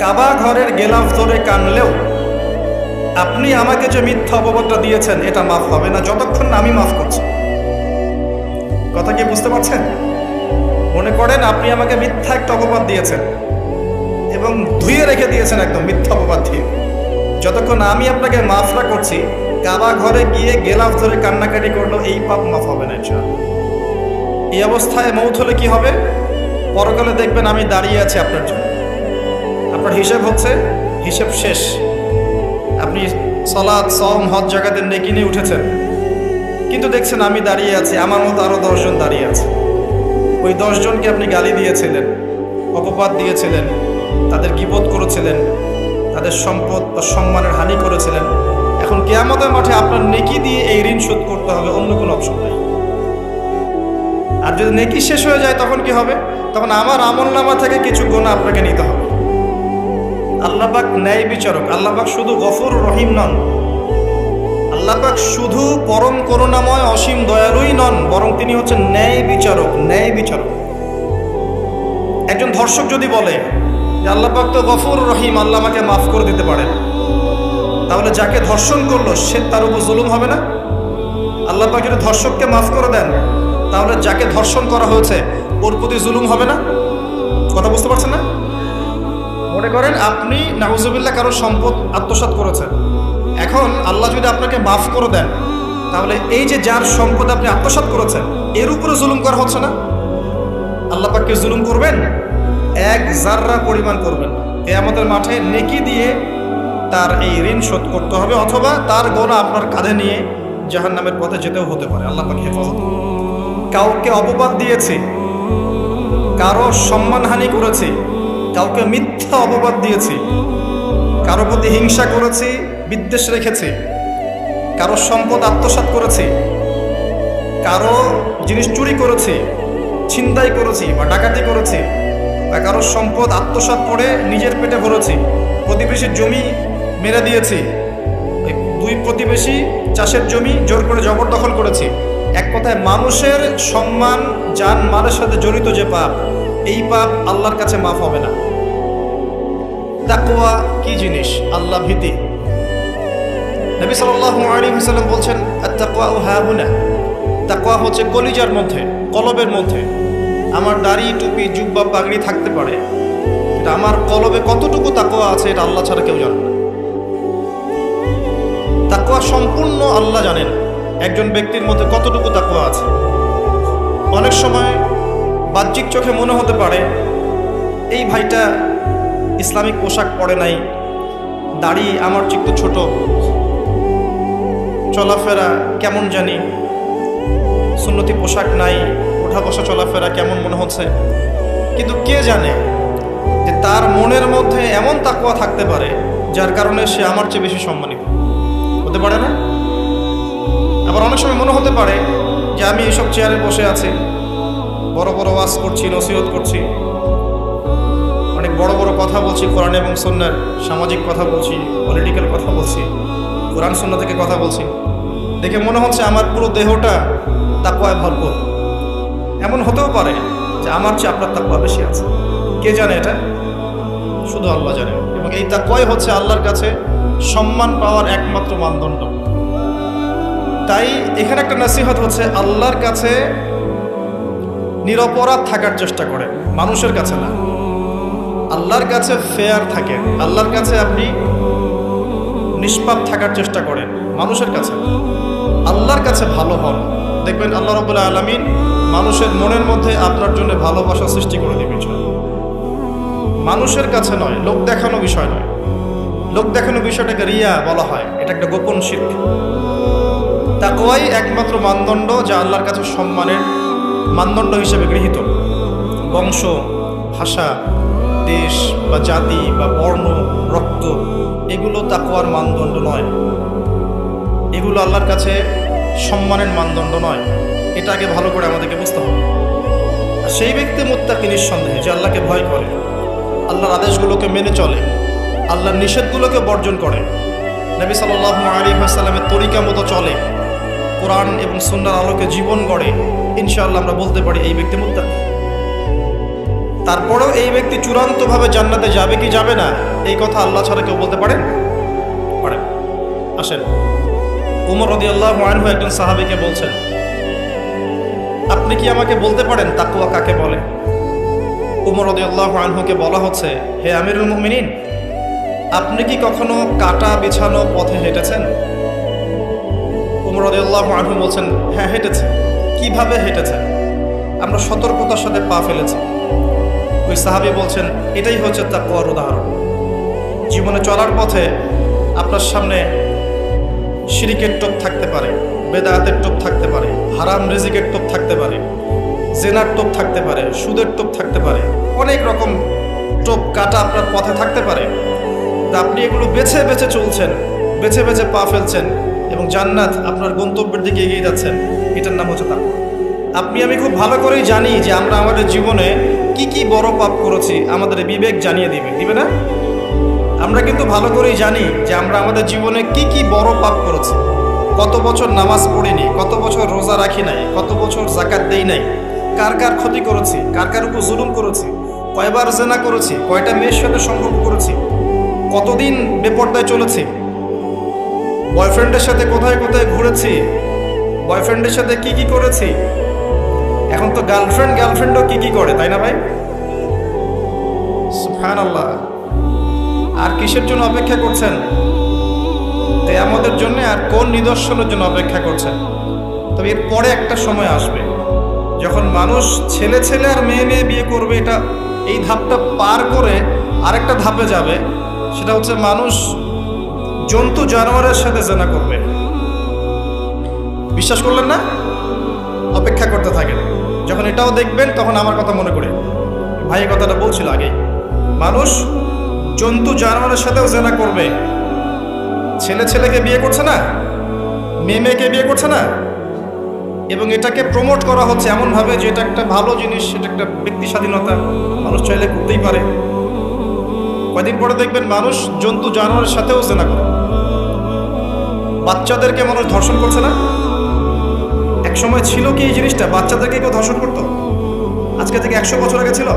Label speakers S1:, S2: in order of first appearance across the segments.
S1: কাবা ঘরের গেলাফ ধরে কানলেও আপনি আমাকে যে মিথ্যা অপবাদটা দিয়েছেন এটা মাফ হবে না যতক্ষণ না আমি মাফ করছি। কথা কি বুঝতে পারছেন? মনে করেন আপনি আমাকে মিথ্যা একটা অপবাদ দিয়েছেন এবং ধুয়ে রেখে দিয়েছেন একদম মিথ্যা অপবাদ দিয়ে। যতক্ষণ আমি আপনাকে মাফ না করছি, কাবা ঘরে গিয়ে গেলাফ ধরে কান্নাকাটি করলো এই পাপ মাফ হবে না ইনশাআল্লাহ। এই অবস্থায় মৌত হলে কি হবে? পরকালে দেখবেন আমি দাঁড়িয়ে আছি আপনার জন্য, আপনার হিসেব হচ্ছে, হিসেব শেষ। আপনি সালাত, সওম, হজ জাকাতের নেকি নিয়ে উঠেছেন, কিন্তু দেখছেন আমি দাঁড়িয়ে আছি, আমার মতো আরো 10 জন দাঁড়িয়ে আছে। ওই 10 জনকে আপনি গালি দিয়েছিলেন, অপবাদ দিয়েছিলেন, তাদের গীবত করেছিলেন, তাদের সম্পদ বা সম্মানের হানি করেছিলেন। এখন কিয়ামতের মাঠে আপনার নেকি দিয়ে এই ঋণ শোধ করতে হবে, অন্য কোনো অপশন নাই। আর যদি নেকি শেষ হয়ে যায় তখন কি হবে? তখন আমার আমলনামা থেকে কিছু গুনাহ আপনাকে নিতে হবে। আল্লাহ পাক ন্যায় বিচারক। আল্লাহ পাক শুধু গফুর রহিম নন, আল্লাহ পাক শুধু পরম করুণাময় অসীম দয়ালুই নন, বরং তিনি হচ্ছেন ন্যায় বিচারক। ন্যায় বিচারক। একজন ধর্ষক যদি বলে যে আল্লাহ পাক তো গফুর রহিম, আল্লাহ আমাকে মাফ করে দিতে পারেন, তাহলে যাকে ধর্ষণ করলো সে তার উপর জুলুম হবে না? আল্লাহ পাক যদি ধর্ষককে মাফ করে দেন, তাহলে যাকে ধর্ষণ করা হয়েছে ওর প্রতি জুলুম হবে না? কথা বুঝতে পারছেন না? মনে করেন আপনি নাউজুবিল্লাহ কারো সম্পদ আত্মসাৎ করেছেন, এখন আল্লাহ যদি আপনাকে মাফ করে দেন, তাহলে এই যে যার সম্পদ আপনি আত্মসাৎ করেছেন এর উপরে জুলুম করা হচ্ছে না? আল্লাহ পাককে জুলুম করবেন? এক জাররা পরিমাণ করবেন। কিয়ামতের মাঠে নেকি দিয়ে তার এই ঋণ শোধ করতে হবে, অথবা তার গোনা আপনার কাঁধে নিয়ে জাহান্নামের পথে যেতেও হতে পারে। আল্লাহ পাক হেফাজত। কাউকে অপবাদ দিয়েছি, কারো সম্মানহানি করেছি, কাউকে মিথ্যা অপবাদ দিয়েছি, কারো প্রতি হিংসা করেছি, বিদ্বেষ রেখেছি, কারো সম্পদ আত্মসাৎ করেছি, কারো জিনিস চুরি করেছি, ছিনতাই করেছি বা ডাকাতি করেছি, বা কারো সম্পদ আত্মসাৎ করে নিজের পেটে ভরেছি, প্রতিবেশীর জমি মেরে দিয়েছি, দুই প্রতিবেশী চাষের জমি জোর করে জবরদখল করেছি। এক কথায় মানুষের সম্মান, জান মালের সাথে জড়িত যে পাপ, এই পাপ আল্লাহর কাছে মাফ হবে না। তাকওয়া কি জিনিস? আল্লাহ ভীতি। নবী সাল্লাল্লাহু আলাইহি ওয়াসাল্লাম বলছেন, আত-তাকওয়া হাহুনা। তাকওয়া হচ্ছে কলিজার মধ্যে, কলবের মধ্যে। আমার দাড়ি, টুপি, জুব্বা, পাগড়ি থাকতে পারে, এটা আমার কলবে কতটুকু তাকওয়া আছে এটা আল্লাহ ছাড়া কেউ জানে না। তাকওয়া সম্পূর্ণ আল্লাহ জানেন একজন ব্যক্তির মধ্যে কতটুকু তাকওয়া আছে। অনেক সময় বাহ্যিক চোখে মনে হতে পারে এই ভাইটা ইসলামিক পোশাক পরে নাই, দাড়ি আমার চেয়ে একটু ছোট, চলাফেরা কেমন জানি, সুন্নতি পোশাক নাই, ওঠা বসা চলাফেরা কেমন মনে হচ্ছে। কিন্তু কে জানে যে তার মনের মধ্যে এমন তাকওয়া থাকতে পারে যার কারণে সে আমার চেয়ে বেশি সম্মানিত হতে পারে না? আবার অনেক সময় মনে হতে পারে যে আমি এইসব চেয়ারে বসে আছি, বড় বড় ওয়াজ করছি, নসিহত করছি, অনেক বড় বড় কথা বলছি, কোরআন এবং সুন্নাহর সামাজিক কথা বলছি, পলিটিক্যাল কথা বলছি, কোরআন সুন্নাহ থেকে কথা বলছি, দেখে মনে হচ্ছে আমার পুরো দেহটা তাকওয়ায় ভরপুর। এমন হতেও পারে যে আমার চেয়ে আপনার তাকওয়া বেশি আছে। কে জানে? এটা শুধু আল্লাহ জানেন। এবং এই তাকওয়াই হচ্ছে আল্লাহর কাছে সম্মান পাওয়ার একমাত্র মানদণ্ড। তাই এখানে একটা নসিহত হচ্ছে, আল্লাহর কাছে নিরপরাধ থাকার চেষ্টা করেন, মানুষের কাছে না। আল্লাহর কাছে ফেয়ার থাকেন, আল্লাহর কাছে আপনি নিষ্পাপ থাকার চেষ্টা করেন, মানুষের কাছে না। আল্লাহর কাছে ভালো হন, দেখবেন আল্লাহ রাব্বুল আলামিন মানুষের মনের মধ্যে আপনার জন্য ভালোবাসা সৃষ্টি করে দিবেন। মানুষের কাছে নয়, লোক দেখানো বিষয় নয়। লোক দেখানো বিষয়টাকে রিয়া বলা হয়, এটা একটা গোপন শিরক। তাকওয়াই একমাত্র মানদণ্ড যা আল্লাহর কাছে সম্মানের মানদণ্ড হিসেবে গৃহীত। বংশ, ভাষা, দেশ বা জাতি বা বর্ণ, রক্ত, এগুলো তাকওয়ার মানদণ্ড নয়। এগুলো আল্লাহর কাছে সম্মানের মানদণ্ড নয়। এটা আগে ভালো করে আমাদেরকে বুঝতে হবে। আর সেই ব্যক্তি মুত্তাকি নিঃসন্দেহে, যে আল্লাহকে ভয় করে, আল্লাহর আদেশগুলোকে মেনে চলে, আল্লাহর নিষেধগুলোকে বর্জন করে, নবী সাল্লাল্লাহু আলাইহি ওয়াসাল্লামের তরিকা মতো চলে, কোরআন এবং সুন্নাহর আলোকে জীবন গড়ে, ইনশাআল্লাহ আমরা বলতে পারি এই ব্যক্তি মুত্তাকি। তারপরেও এই ব্যক্তি চূড়ান্তভাবে জান্নাতে যাবে কি যাবে না, এই কথা আল্লাহ ছাড়া কেউ বলতে পারেন? আসেন, উমর রাদিয়াল্লাহু আনহু একজন সাহাবীকে বলছেন, আপনি কি আমাকে বলতে পারেন তাকওয়া কাকে বলে? উমর রাদিয়াল্লাহু আনহুকে বলা হচ্ছে, হে আমিরুল মুমিনিন, আপনি কি কখনো কাটা বিছানো পথে হেঁটেছেন? উমর রাদিয়াল্লাহু আনহু বলছেন, হ্যাঁ হেঁটেছি। কিভাবে হেঁটেছেন? আমরা সতর্কতার সাথে পা ফেলেছি। ওই সাহাবী বলছেন, এটাই হচ্ছে তাকওয়ার উদাহরণ। জীবনে চলার পথে আপনার সামনে শিরিকের টোপ থাকতে পারে, বেদাতের টোপ থাকতে পারে, হারাম রিজিকের টোপ থাকতে পারে, জেনার টোপ থাকতে পারে, সুদের টোপ থাকতে পারে, অনেক রকম টোপ কাটা আপনার পথে থাকতে পারে। তা আপনি এগুলো বেছে বেছে চলছেন, বেছে বেছে পা ফেলছেন এবং জান্নাত আপনার গন্তব্যের দিকে এগিয়ে যাচ্ছেন। এটার নাম হচ্ছে তাকওয়া। আপনি আমি খুব ভালো করেই জানি যে আমরা আমাদের জীবনে কি কি বড় পাপ করেছি, আমাদের বিবেক জানিয়ে দিবে না? আমরা কিন্তু ভালো করেই জানি যে আমরা আমাদের জীবনে কি কি বড় পাপ করেছি। কত বছর নামাজ পড়িনি, কত বছর রোজা রাখি নাই, কত বছর যাকাত দেই নাই, কার কার ক্ষতি করেছি, কার কার উপর জুলুম করেছি, কয়বার জেনা করেছি, কয়টা মেয়ের সাথে সম্পর্ক করেছি, কতদিন বেপর্দায় চলেছি, বয়ফ্রেন্ডের সাথে কোথায় কোথায় ঘুরেছি, বয়ফ্রেন্ডের সাথে কি কি করেছি। এখন তো গার্লফ্রেন্ডও কি কি করে, তাই না ভাই? সুবহানাল্লাহ। আর কিসের জন্য অপেক্ষা করছেন? কিয়ামতের জন্য। আর কোন নিদর্শনের জন্য অপেক্ষা করছেন? তবে এর পরে একটা সময় আসবে যখন মানুষ ছেলে ছেলে আর মেয়ে মেয়ে বিয়ে করবে। এই ধাপটা পার করে আরেকটা ধাপে যাবে, সেটা হচ্ছে মানুষ জন্তু জানোয়ারের সাথে জেনা করবে। বিশ্বাস করলেন না? অপেক্ষা করতে থাকেন। যখন এটাও দেখবেন তখন আমার কথা মনে করে, ভাই এই কথাটা বলছিল আগেই, মানুষ জন্তু জানোয়ারের সাথেও জেনা করবে। ছেলে ছেলেকে বিয়ে করছে না, মেয়ে মেয়েকে বিয়ে করছে না, এবং এটাকে প্রমোট করা হচ্ছে এমনভাবে যে এটা একটা ভালো জিনিস, এটা একটা ব্যক্তি স্বাধীনতা, মানুষ চাইলে করতেই পারে। কয়দিন পরে দেখবেন মানুষ জন্তু জানোয়ারের সাথেও জেনা করে। বাচ্চাদেরকে মানুষ ধর্ষণ করছে না? এক সময় ছিল কি এই জিনিসটা, বাচ্চাদেরকে কেউ ধর্ষণ করতো? আজকে থেকে 100 বছর আগে ছিল?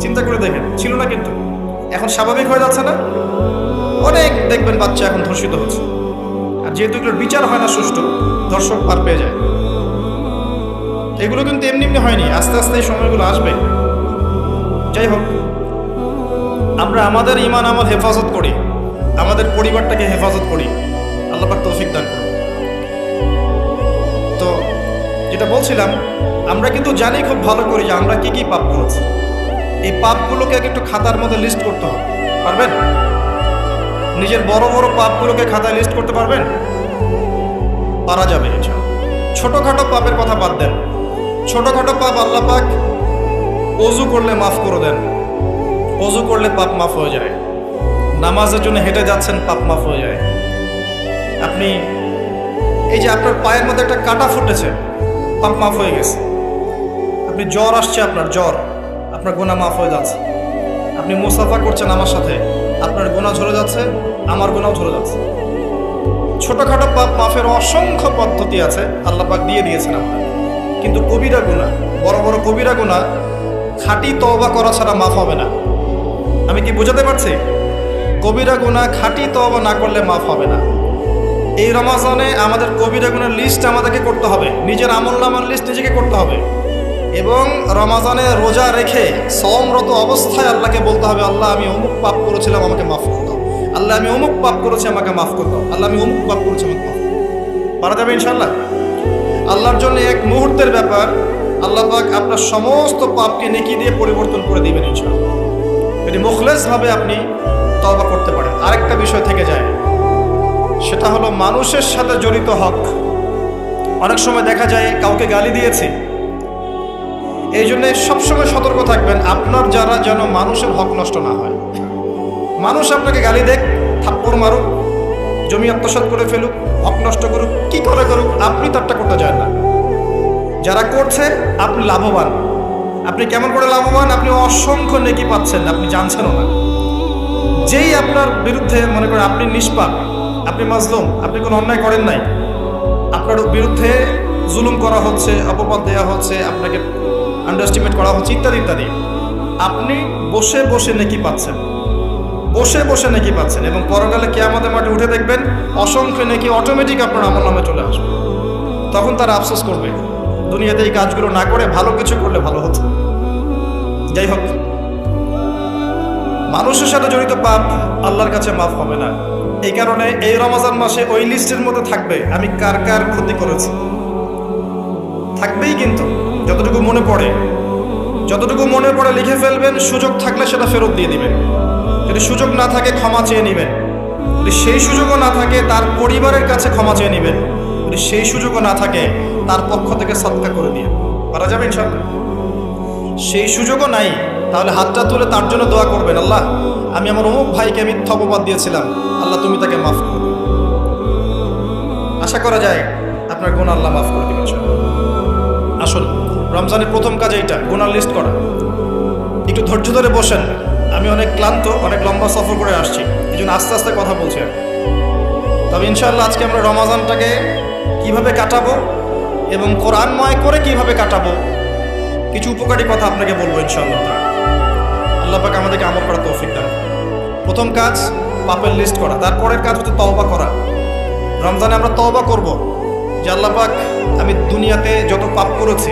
S1: চিন্তা করে দেখেন, ছিল না। কিন্তু এখন স্বাভাবিক হয়ে যাচ্ছে না? অনেক দেখবেন বাচ্চা এখন ধর্ষিত হচ্ছে। আর যেহেতু এগুলোর বিচার হয় না সুষ্ঠু, ধর্ষক পার পেয়ে যায়। এগুলো কিন্তু এমনি এমনি হয়নি, আস্তে আস্তে এই সময়গুলো আসবে। যাই হোক, আমরা আমাদের ঈমান আমল হেফাজত করি, আমাদের পরিবারটাকে হেফাজত করি। আল্লাহ পাক তৌফিক দান করুন। তো যেটা বলছিলাম, আমরা কিন্তু জানি খুব ভালো করি যে আমরা কি কি পাপ করেছি। এই পাপগুলোকে একটু খাতার মধ্যে লিস্ট করতে হবে। পারবেন? নিজের বড় বড় পাপগুলোকে খাতায় লিস্ট করতে পারবেন? পারা যাবে ইনশাআল্লাহ। ছোটখাটো পাপের কথা বাদ দেন। ছোটখাটো পাপ আল্লাহ পাক ওযু করলে মাফ করে দেন। ওযু করলে পাপ মাফ হয়ে যায়। নামাজের জন্য হেঁটে যাচ্ছেন, পাপ মাফ হয়ে যায়। আপনি এই যে আপনার পায়ের মধ্যে একটা কাঁটা ফুটেছে, পাপ মাফ হয়ে গেছে। আপনি জ্বর আসছে, আপনার গুনাহ মাফ হয়ে যাচ্ছে। আপনি মুসাফা করছেন আমার সাথে, আপনার গুনাহ ঝরে যাচ্ছে, আমার গুনাহও ঝরে যাচ্ছে। ছোটখাটো পাপ মাফের অসংখ্য পদ্ধতি আছে, আল্লাহ পাক দিয়ে দিয়েছেন আমাদের। কিন্তু কবিরা গুনাহ, বড় বড় কবিরা গুনাহ খাঁটি তওবা করা ছাড়া মাফ হবে না। আমি কি বোঝাতে পারছি? কবিরা গুনাহ খাঁটি তওবা না করলে মাফ হবে না। এই রমাজানে আমাদের কবিরা গুনার লিস্ট আমাদেরকে করতে হবে, নিজের আমলনামার লিস্ট নিজেকে করতে হবে। এবং রমাজানে রোজা রেখে সওমরত অবস্থায় আল্লাহকে বলতে হবে, আল্লাহ আমি অমুক পাপ করেছিলাম, আমাকে মাফ করে দাও। আল্লাহ আমি অমুক পাপ করেছি, আমাকে মাফ করে দাও। আল্লাহ আমি অমুক পাপ করেছি, আমাকে মাফ করে দাও। পারা যাবে ইনশাআল্লাহ? আল্লাহর জন্য এক মুহূর্তের ব্যাপার। আল্লাহ পাক আপনার সমস্ত পাপকে নেকি দিয়ে পরিবর্তন করে দিবেন ইনশাআল্লাহ, যদি মুখলেসভাবে আপনি তওবা করতে পারেন। আরেকটা বিষয় থেকে যায়, সেটা হলো মানুষের সাথে জড়িত হক। অনেক সময় দেখা যায় কাউকে গালি দিয়েছি, এই জন্য সবসময় সতর্ক থাকবেন আপনার যারা, যেন মানুষের হক নষ্ট না হয়। মানুষ আপনাকে গালি দেখ, থাপ্পড় মারুক, জমি আত্মসাৎ করে ফেলুক, হক নষ্ট করুক, কি করে করুক, আপনি তারটা করতে চান না। যারা করছে আপনি লাভবান। আপনি কেমন করে লাভবান? আপনি অসংখ্য নেকি পাচ্ছেন, আপনি জানছেনও না। যেই আপনার বিরুদ্ধে মনে করেন আপনি নিষ্পাপ, আপনি মাজলুম, আপনি কোনো অন্যায় করেন নাই, আপনার বিরুদ্ধে জুলুম করা হচ্ছে, অপবাদ দেওয়া হচ্ছে, আপনাকে আন্ডারএস্টিমেট করা হচ্ছে, ইত্যাদি ইত্যাদি। আপনি বসে বসে নেকি পাচ্ছেন, বসে বসে নেকি পাচ্ছেন, এবং পরকালে কিয়ামতের মাঠে উঠে দেখবেন অসংখ্য নেকি অটোমেটিক আপনার আমলনামে চলে আসবে। তখন তারা আফসোস করবে দুনিয়াতে এই কাজগুলো না করে ভালো কিছু করলে ভালো হতো। যাই হোক, মানুষের সাথে জড়িত পাপ আল্লাহর কাছে মাফ হবে না। এই কারণে এই রমজান মাসে ওই লিস্টের মধ্যে থাকবে আমি কার কার ক্ষতি করেছি, থাকবেই। কিন্তু যতটুকু মনে পড়ে, যতটুকু মনে পড়ে লিখে ফেলবেন, সুযোগ থাকলে সেটা ফেরত দিয়ে দিবেন। যদি সুযোগ না থাকে ক্ষমা চেয়ে নেবেন, যদি সেই সুযোগও না থাকে তার পরিবারের কাছে ক্ষমা চেয়ে নেবেন, যদি সেই সুযোগও না থাকে তার পক্ষ থেকে সদকা করে দিয়ে পারা যাবে ইনশাআল্লাহ। সেই সুযোগও নাই, তাহলে হাতটা তুলে তার জন্য দোয়া করবেন, আল্লাহ আমি আমার অমুক ভাইকে মিথ্যা অপবাদ দিয়েছিলাম, আল্লাহ তুমি তাকে মাফ করে দিও। আশা করা যায় আপনার গুনাহ আল্লাহ মাফ করে দিবেন। আসুন, রমজানের প্রথম কাজ এইটা, গুনার লিস্ট করা। একটু ধৈর্য ধরে বসেন, আমি অনেক ক্লান্ত, অনেক লম্বা সফর করে আসছি, এই জন্য আস্তে আস্তে কথা বলছি। তবে ইনশাআল্লাহ আজকে আমরা রমজানটাকে কিভাবে কাটাবো এবং কোরআনময় করে কিভাবে কাটাবো, কিছু উপকারী কথা আপনাকে বলবো ইনশাআল্লাহ। আল্লাহ পাক আমাদেরকে আমল করা তৌফিক দান। প্রথম কাজ পাপের লিস্ট করা, তারপরের কাজ হচ্ছে তওবা করা। রমজানে আমরা তওবা করব যে আল্লাহ পাক আমি দুনিয়াতে যত পাপ করেছি,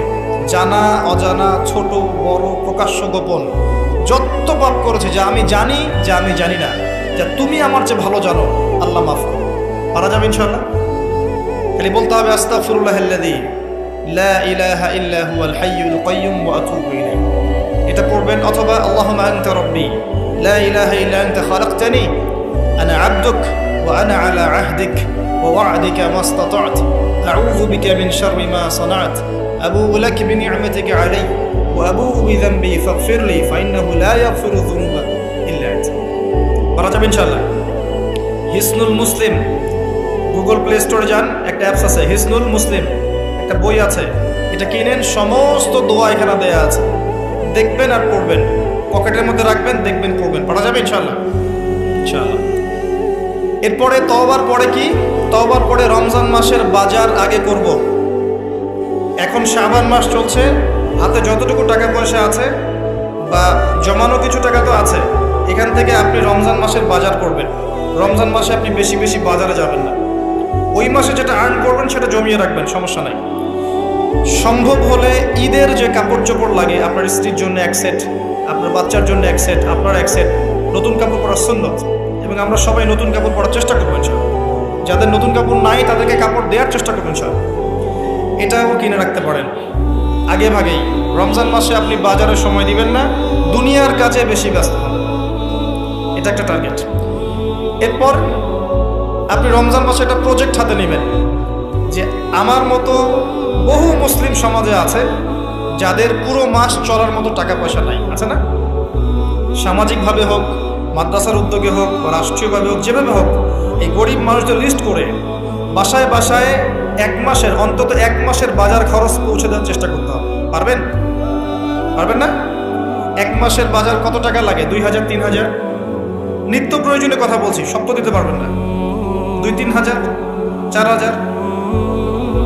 S1: জানা অজানা, ছোট বড়, প্রকাশ্য গোপন, যত পাপ করেছি, যা আমি জানি যা আমি জানি না, যা তুমি আমার চেয়ে ভালো জানো, আল্লাহ মাফ করো। পারা যাবে ইনশাআল্লাহ। খালি বলতে হবে আস্তাগফিরুল্লাহাল্লাযী লা ইলাহা ইল্লা হুয়াল হাইয়ুল কাইয়্যুম ওয়া আতুবু ইলাইহি, এটা পড়বেন। অথবা আল্লাহুম্মা আনতা রাব্বী লা ইলাহা ইল্লা আনতা খালাকতানি আনা আবদুক ওয়া আনা আলা আহদিক ওয়া ওয়া'দিকা মাস্তাতা'ত আউযু বিকা মিন শাররি মা সানা'ত আবুউ লাকা বিনি'মাতিকা আলাইয়া ওয়া আবুউ বিযানবি ফাগফিরলি ফাইন্নাহু লা ইয়াগফিরু যুনুবা ইল্লা আনতা। পারা যাবে ইনশাআল্লাহ। হিসনুল মুসলিম, গুগল প্লে স্টোরে যান, একটা অ্যাপস আছে হিসনুল মুসলিম, একটা বই আছে, এটা কিনেন, সমস্ত দোয়া এখানে দেয়া আছে, দেখবেন আর পড়বেন, পকেটের মধ্যে রাখবেন, দেখবেন, পড়বেন। পড়া যাবে ইনশাআল্লাহ। ইনশাআল্লাহ। এরপরে তওবার পরে কি? তওবার পরে রমজান মাসের বাজার আগে করব। এখন শাবান মাস চলছে, হাতে যতটুকু টাকা পয়সা আছে বা জমানো কিছু টাকা তো আছে, এখান থেকে আপনি রমজান মাসের বাজার করবেন। রমজান মাসে আপনি বেশি বেশি বাজারে যাবেন না, ওই মাসে যেটা আর্ন করবেন সেটা জমিয়ে রাখবেন, সমস্যা নাই। সম্ভব হলে ঈদের যে কাপড় চোপড় লাগে, আপনার স্ত্রীর জন্য এক সেট, আপনার বাচ্চার জন্য এক সেট, আপনার এক সেট, নতুন কাপড় পরার সুন্নত, এবং আমরা সবাই নতুন কাপড় পরার চেষ্টা করবেন। যাদের নতুন কাপড় নাই তাদেরকে কাপড় দেওয়ার চেষ্টা করবেন। এটাও কিনে রাখতে পারেন আগে ভাগেই। রমজান মাসে আপনি বাজারে সময় দিবেন না, দুনিয়ার কাজে বেশি ব্যস্ত হবেন, এটা একটা টার্গেট। এরপর আপনি রমজান মাসে একটা প্রজেক্ট হাতে নেবেন যে আমার মতো বহু মুসলিম সমাজে আছে যাদের পুরো মাস চলার মতো টাকা পয়সা নাই, আছে না? সামাজিকভাবে হোক, মাদ্রাসার উদ্যোগে হোক, বা রাষ্ট্রীয়ভাবে হোক, যেভাবে হোক, এই গরিব মানুষদের লিস্ট করে বাসায় বাসায় অন্তত এক মাসের বাজার খরচ পৌঁছে দেওয়ার চেষ্টা করতে হবে। পারবেন? পারবেন না? এক মাসের বাজার কত টাকা লাগে? 2000, 3000। নিত্য প্রয়োজনীয় কথা বলছি, সব তো দিতে পারবেন না। 2-3 হাজার, 4 হাজার,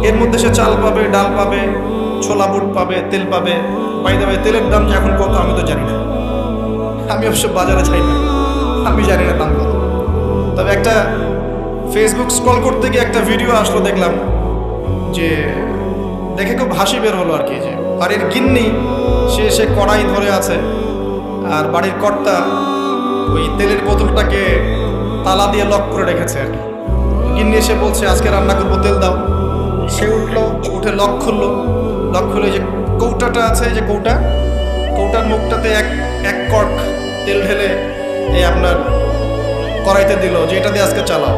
S1: এর মধ্যে সে চাল পাবে, ডাল পাবে, ছোলা বুট পাবে, তেল পাবে। বাইরে তেলের দাম যে এখন কত আমি তো জানি না, আমি অবশ্য বাজারে যাই না, আমি জানি না দাম কত। তবে একটা ফেসবুক স্ক্রল করতে গিয়ে একটা ভিডিও আসলো, দেখলাম যে দেখে খুব হাসি বের হলো আর কি, যে বাড়ির গিন্নি সে কড়াই ধরে আছে, আর বাড়ির কর্তা ওই তেলের বোতলটাকে তালা দিয়ে লক করে রেখেছে আর কি। গিন্নি এসে বলছে আজকে রান্না করবো, তেল দাও। সে উঠলো, উঠে লক খুললো, লক খুলে যে কৌটাটা আছে, যে কৌটার মুখটাতে এক কর্ক তেল ঢেলে এই আপনার কড়াইতে দিল, যে এটা দিয়ে আজকে চালাও।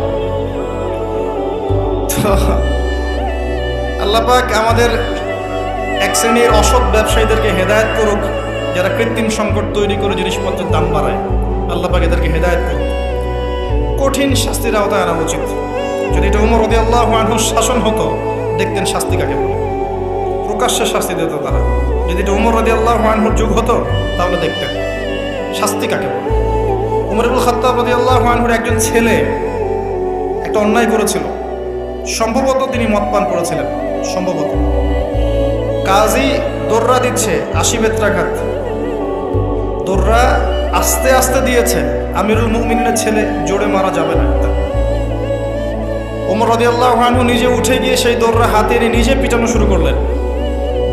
S1: তো আল্লাহ পাক আমাদের এক শ্রেণীর অসৎ ব্যবসায়ীদেরকে হেদায়েত করুক, যারা কৃত্রিম সংকট তৈরি করে জিনিসপত্রের দাম বাড়ায়। আল্লাহ পাক এদেরকে হেদায়েত করুক, কঠিন শাস্তির আওতায় আনা উচিত। যদি এটা উমর রাদিয়াল্লাহু আনহুর শাসন হতো, দেখতেন শাস্তি কাকে বলে, প্রকাশ্যে শাস্তি দিত তারা। যদি এটা উমর রাদিয়াল্লাহু আনহুর যুগ হতো, তাহলে দেখতেন শাস্তি কাকে বলে। উমর ইবনে খাত্তাব রাদিয়াল্লাহু আনহুর একজন ছেলে একটা অন্যায় করেছিল, সম্ভবত তিনি মদ পান করেছিলেন, সম্ভবত। কাজী দৌড়া দিচ্ছে 80 বেত্রাঘাত, দৌড়া আস্তে আস্তে দিয়েছে। আমিরুল মুমিনের ছেলে, জোরে মারা যাবে না। ওমর রাদিয়াল্লাহু আনহু নিজে উঠে গিয়ে সেই দৌড়া হাতে নিয়ে নিজে পিটানো শুরু করলেন।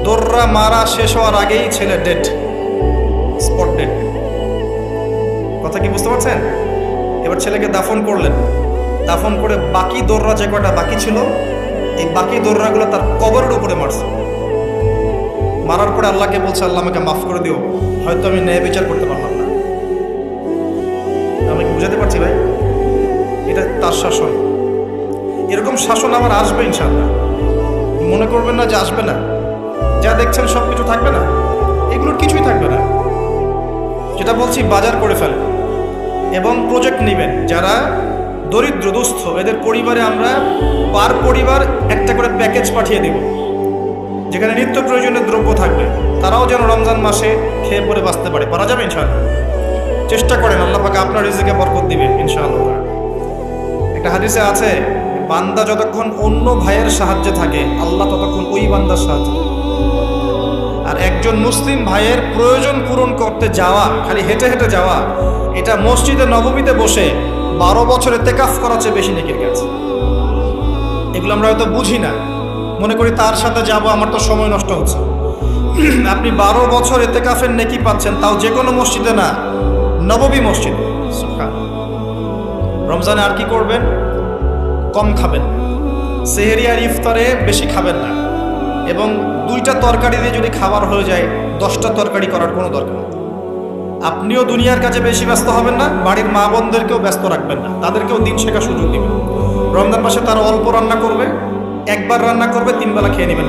S1: দৌড়া মারা শেষ হওয়ার আগেই ছেলে ডেড, স্পট ডেড। কথা কি বুঝতে পারছেন? এবার ছেলেকে দাফন করলেন। দাফন করে বাকি দৌড়া যে কটা বাকি ছিল, এই বাকি দৌড়াগুলো তার কবরের উপরে মারছে। মারার পরে আল্লাহকে বলছে, আল্লাহ আমাকে মাফ করে দিও, হয়তো আমি ন্যায় বিচার করতে পারলাম না। আমি বুঝাতে পারছি ভাই? এটা তার শাসন। এরকম শাসন আবার আসবে ইনশাআল্লাহ। মনে করবেন না যে আসবে না। যা দেখছেন সব কিছু থাকবে না, এগুলোর কিছুই থাকবে না। যেটা বলছি, বাজার করে ফেলেন এবং প্রজেক্ট নেবেন। যারা দরিদ্র দুস্থ, এদের পরিবারে আমরা পার পরিবার একটা করে প্যাকেজ পাঠিয়ে দেব, যেখানে নিত্য প্রয়োজনীয় দ্রব্য থাকবে। তারাও যেন রমজান মাসে খেয়ে পরে বাঁচতে পারে। পারা যাবে ইনশাআল্লাহ। চেষ্টা করেন, আল্লাহ পাক আপনার রিজিকে বরকত দিবে ইনশাআল্লাহ। একটা হাদিসে আছে, বান্দা যতক্ষণ অন্য ভাইয়ের সাহায্যে থাকে, আল্লাহ ততক্ষণ ওই বান্দার সাহায্য। আর একজন মুসলিম ভাইয়ের প্রয়োজন পূরণ করতে যাওয়া, খালি হেঁটে হেঁটে যাওয়া, এটা মসজিদে নববীতে বসে 12 বছর ইতিকাফ করার চেয়ে বেশি নেকির কাজ। এগুলো আমরা হয়তো বুঝি না, মনে করি তার সাথে যাব, আমার তো সময় নষ্ট হচ্ছে। আপনি 12 বছর ইতিকাফের নেকি পাচ্ছেন, তাও যে কোনো মসজিদে না, নববী মসজিদ। রমজানে আর কি করবেন? কম খাবেন, সেহরি আর ইফতারে বেশি খাবেন না, এবং 2টা তরকারি দিয়ে যদি খাবার হয়ে যায়, 10টা তরকারি করার কোনো দরকার নেই। আপনিও দুনিয়ার কাছে বেশি ব্যস্ত হবেন না, বাড়ির মা বোনদেরকেও ব্যস্ত রাখবেন না, তাদেরকেও দিন শেখার সুযোগ দিবেন। রমজান মাসে তারা অল্প রান্না করবে, একবার রান্না করবে, 3 বেলা খেয়ে নেবেন।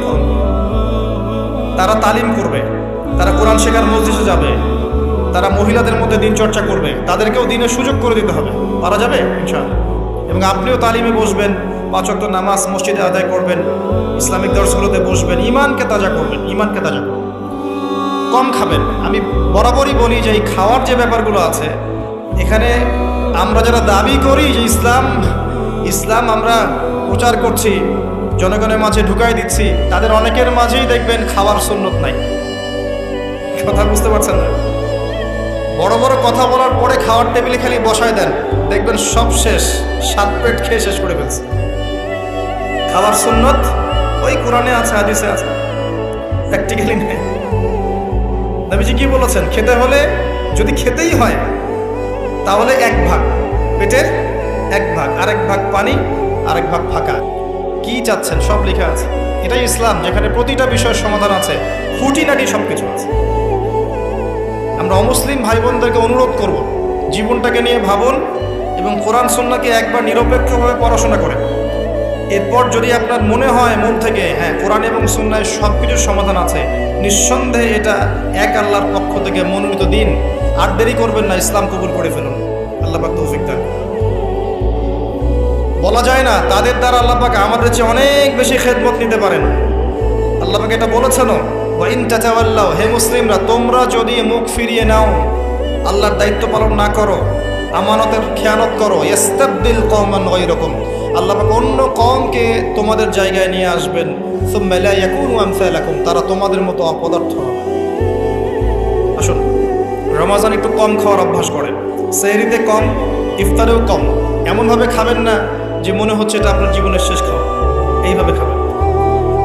S1: তারা তালিম করবে, তারা কোরআন শেখার মজলিসে যাবে, তারা মহিলাদের মধ্যে দিন চর্চা করবে, তাদেরকেও দিনের সুযোগ করে দিতে হবে। পারা যাবে ইনশাআল্লাহ। এবং আপনিও তালিমে বসবেন, 5 ওয়াক্ত নামাজ মসজিদে আদায় করবেন, ইসলামিক দর্শগুলোতে বসবেন, ইমানকে তাজা করবেন, ইমানকে তাজা করবেন। কম খাবেন। আমি বরাবরই বলি যে এই খাওয়ার যে ব্যাপারগুলো আছে, এখানে আমরা যারা দাবি করি যে ইসলাম আমরা প্রচার করছি, জনগণের মাঝে ঢুকাই দিচ্ছি, তাদের অনেকের মাঝেই দেখবেন খাওয়ার সুন্নত নাই। কথা বুঝতে পারছেন না? বড় বড় কথা বলার পরে খাওয়ার টেবিলে খালি বসায় দেন, দেখবেন সব শেষ, 7 পেট খেয়ে শেষ করে ফেলছে। খাওয়ার সুন্নত ওই কোরআনে আছে, হাদিসে আছে, প্র্যাকটিক্যালি নেই। নবীজি কি বলেছেন? খেতে হলে, যদি খেতেই হয়, তাহলে 1 ভাগ পেটের 1 ভাগ, আরেক ভাগ পানি, আরেক ভাগ ফাঁকা। কি চাচ্ছেন সব লেখা আছে। এটাই ইসলাম, যেখানে প্রতিটা বিষয়ের সমাধান আছে, খুঁটিনাটি সব কিছু আছে। আমরা অমুসলিম ভাই বোনদেরকে অনুরোধ করব, জীবনটাকে নিয়ে ভাবুন এবং কোরআন সুন্নাহকে একবার নিরপেক্ষভাবে পড়াশোনা করেন। এরপর যদি আপনার মনে হয় মন থেকে, হ্যাঁ, কোরআন এবং সুন্নাহয় সব কিছুর সমাধান আছে, নিঃসন্দেহে এটা এক আল্লাহর পক্ষ থেকে মনোনীত দিন। আর দেরি করবেন না, ইসলাম কবুল করে ফেলুন। আল্লাহ পাক তৌফিক দান। বলা যায় না তাদের দ্বারা আল্লাহ পাক আমাদের চেয়ে অনেক বেশি খেদমত নিতে পারেন। আল্লাহ পাক এটা বলেছেন, ওয়া ইন তাতাওয়াল্লাউ, হে মুসলিমরা, তোমরা যদি মুখ ফিরিয়ে নাও, আল্লাহর দায়িত্ব পালন না করো, আমানতের খেয়ানত করো, ইস্তাবদিল কওমান গায়রাকুম, আল্লাহ পাক অন্য কওমকে তোমাদের জায়গায় নিয়ে আসবেন। সুম্মা লা ইয়াকুনু আমসালাকুম, তারা তোমাদের মতো অপদার্থ হবে। আসুন, রমজান একটু কম খাওয়ার অভ্যাস করেন, সেহরিতে কম, ইফতারেও কম। এমনভাবে খাবেন না যে মনে হচ্ছে এটা আপনার জীবনের শেষ খাওয়া, এইভাবে খাবেন।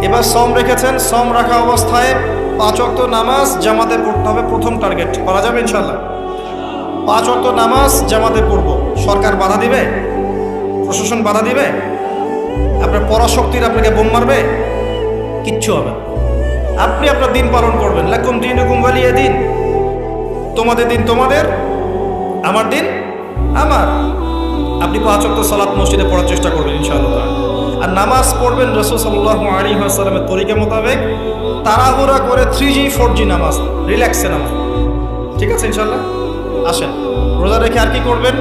S1: এবার সম রেখেছেন, সম রাখা অবস্থায় 5 ওয়াক্ত নামাজ জামাতে পড়তে হবে, প্রথম টার্গেট। করা যাবে ইনশাল্লাহ? 5 ওয়াক্ত নামাজ জামাতে পড়ব। সরকার বাধা দিবে? প্রশাসন বাধা দিবে? আপনার পরাশক্তির আপনাকে বোম মারবে? কিচ্ছু হবে। আপনি আপনার দিন পালন করবেন। লাকুম দীনুকুম ওয়ালিয়া দিন, তোমাদের দিন তোমাদের, আমার দিন আমার। আপনি 5 ওয়াক্ত সালাত মসজিদে পড়ার চেষ্টা করবেন ইনশাআল্লাহ। আর নামাজ পড়বেন রাসূল সাল্লাল্লাহু আলাইহি ওয়াসাল্লামের তরিকা মোতাবেক, তাড়াহুড়া করে 3G 4G নামাজ, রিল্যাক্সে নামাজ। ঠিক আছে ইনশাআল্লাহ? আসেন, রোজা রেখে আর কি করবেন?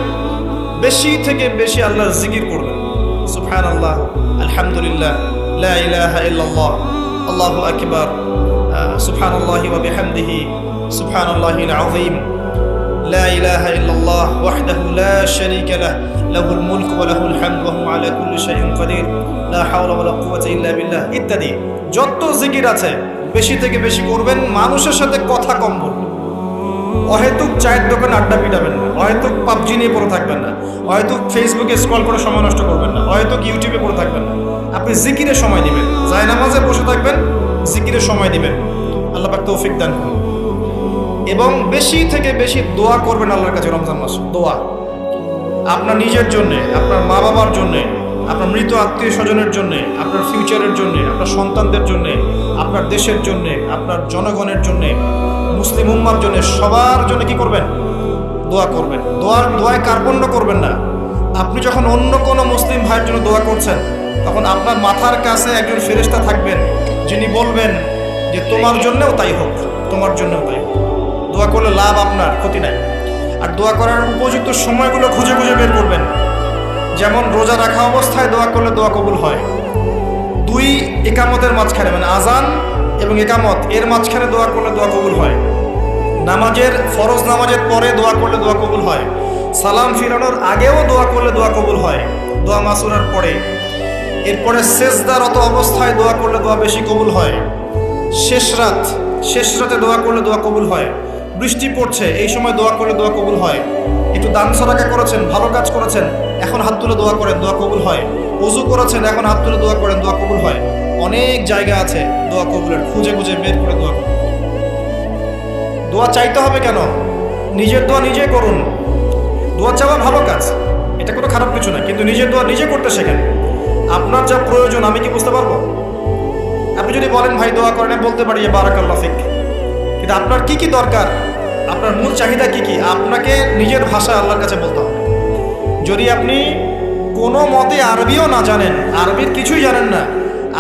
S1: বেশি থেকে বেশি আল্লাহর জিকির করবেন। সুবহানাল্লাহ, আলহামদুলিল্লাহ, লা ইলাহা ইল্লাল্লাহ, আল্লাহু আকবার, সুবহানাল্লাহি ওয়া বিহামদিহি, সুবহানাল্লাহিল আযীম, লা ইলাহা ইল্লাল্লাহ ওয়াহদাহু লা শারীকা লাহ, লাহুল মুলকু ওয়া লাহুল হামদু ওয়া হুয়া আলা কুল্লি শাইইন কাদির, লা হাওলা ওয়া লা কুওয়াতা ইল্লা বিল্লাহ ইত্যাদি। যত জিকির আছে বেশি থেকে বেশি করবেন। মানুষের সাথে কথা কম বলবেন। অহেতুক চায়ের দোকানে আড্ডা পিটাবেন না, অহেতুক পাবজি নিয়ে পড়ে থাকবেন না, অহেতুক ফেসবুকে স্ক্রল করে সময় নষ্ট করবেন না, অহেতুক ইউটিউবে পড়ে থাকবেন না। আপনি জিকিরে সময় দিবেন, জায়নামাজে বসে থাকবেন, জিকিরে সময় দিবেন। আল্লাহ পাক তৌফিক দান করুন। এবং বেশি থেকে বেশি দোয়া করবেন আল্লাহর কাছে রমজান মাসে। দোয়া আপনার নিজের জন্যে, আপনার মা বাবার জন্যে, আপনার মৃত আত্মীয় স্বজনের জন্যে, আপনার ফিউচারের জন্যে, আপনার সন্তানদের জন্যে, আপনার দেশের জন্যে, আপনার জনগণের জন্যে, মুসলিম উম্মার জন্যে, সবার জন্য কি করবেন? দোয়া করবেন। দোয়ায় কার্পণ্য করবেন না। আপনি যখন অন্য কোনো মুসলিম ভাইয়ের জন্য দোয়া করছেন, তখন আপনার মাথার কাছে একজন ফেরেশতা থাকবেন, যিনি বলবেন যে তোমার জন্যও তাই হোক, তোমার জন্যও তাই হোক। দোয়া করলে লাভ আপনার, ক্ষতি নাই। আর দোয়া করার উপযুক্ত সময়গুলো খুঁজে খুঁজে বের করবেন। যেমন রোজা রাখা অবস্থায় দোয়া করলে দোয়া কবুল হয়। 2 একামতের মাঝখানে, মানে আজান এবং একামত এর মাঝখানে দোয়া করলে দোয়া কবুল হয়। নামাজের, ফরজ নামাজের পরে দোয়া করলে দোয়া কবুল হয়। সালাম ফিরানোর আগেও দোয়া করলে দোয়া কবুল হয়, দোয়া মাসুরার পরে। এরপরে সেজদারত অবস্থায় দোয়া করলে দোয়া বেশি কবুল হয়। শেষ রাতে দোয়া করলে দোয়া কবুল হয়। বৃষ্টি পড়ছে, এই সময় দোয়া করলে দোয়া কবুল হয়। একটু দান সাদাকা করেছেন, ভালো কাজ করেছেন, এখন হাত তুলে দোয়া করেন, দোয়া কবুল হয়। ওযু করেছেন, এখন হাত তুলে দোয়া করেন, দোয়া কবুল হয়। অনেক জায়গা আছে দোয়া কবুলের, খুঁজে খুঁজে বের করে দোয়া কবুল। দোয়া চাইতে হবে কেন? নিজের দোয়া নিজে করুন। দোয়া চাওয়া ভালো কাজ, এটা কোনো খারাপ কিছু না, কিন্তু নিজের দোয়া নিজে করতে শেখেন। আপনার যা প্রয়োজন আমি কি বুঝতে পারবো? আপনি যদি বলেন ভাই দোয়া করেন, বলতে পারি যে বারাকাল্লাহ ফিক, কিন্তু আপনার কি কি দরকার, আপনার মূল চাহিদা কি কি, আপনাকে নিজের ভাষায় আল্লাহর কাছে বলতে হবে। যদি আপনি কোনো মতে আরবিও না জানেন, আরবির কিছুই জানেন না,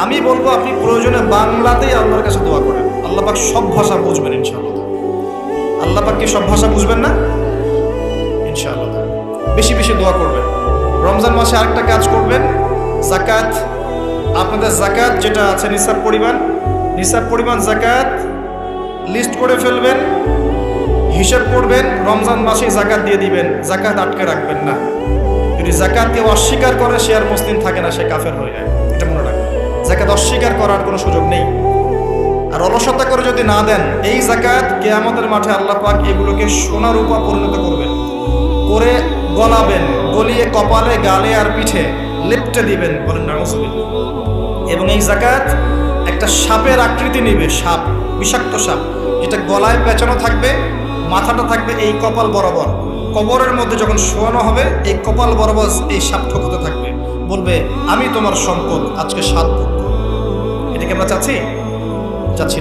S1: আমি বলবো আপনি প্রয়োজনে বাংলাতেই আল্লাহর কাছে দোয়া করেন। আল্লাহ পাক সব ভাষা বুঝবেন ইনশাআল্লাহ। আল্লাহ পাক কি সব ভাষা বুঝবেন না? ইনশাআল্লাহ। বেশি বেশি দোয়া করবেন। রমজান মাসে আরেকটা কাজ করবেন, যাকাত। আপনাদের যাকাত যেটা আছে নিসাব পরিমাণ যাকাত লিস্ট করে ফেলবেন, হিসাব করবেন, রমজান মাসে যাকাত দিয়ে দিবেন। যাকাত আটকে রাখবেন না। যদি যাকাত কেউ অস্বীকার করে, সে আর মুসলিম থাকে না, সে কাফের হয়ে যায়। এটা মনে রাখবেন, যাকাত অস্বীকার করার কোনো সুযোগ নেই। আর অলসতা করে যদি না দেন, এই যাকাত কিয়ামতের মাঠে আল্লাহ পাক এগুলোকে সোনার রূপা পরিণত করবেন, করে গলাবেন, গলিয়ে কপালে, গালে আর পিঠে লেপটে দিবেন, বলেন নাউজুবিল্লাহ। এবং এই যাকাত একটা সাপের আকৃতি নেবে, সাপ, বিষাক্ত সাপ, যেটা গলায় পেঁচানো থাকবে, মাথাটা থাকবে এই কপাল বরাবর। কবরের মধ্যে যখন শোয়ানো হবে, এই কপাল বরাবর এই সাপ ঠোকাতে থাকবে, বলবে আমি তোমার সম্পদ, আজকে 7 ভোগ। এটাকে আমরা চাচ্ছি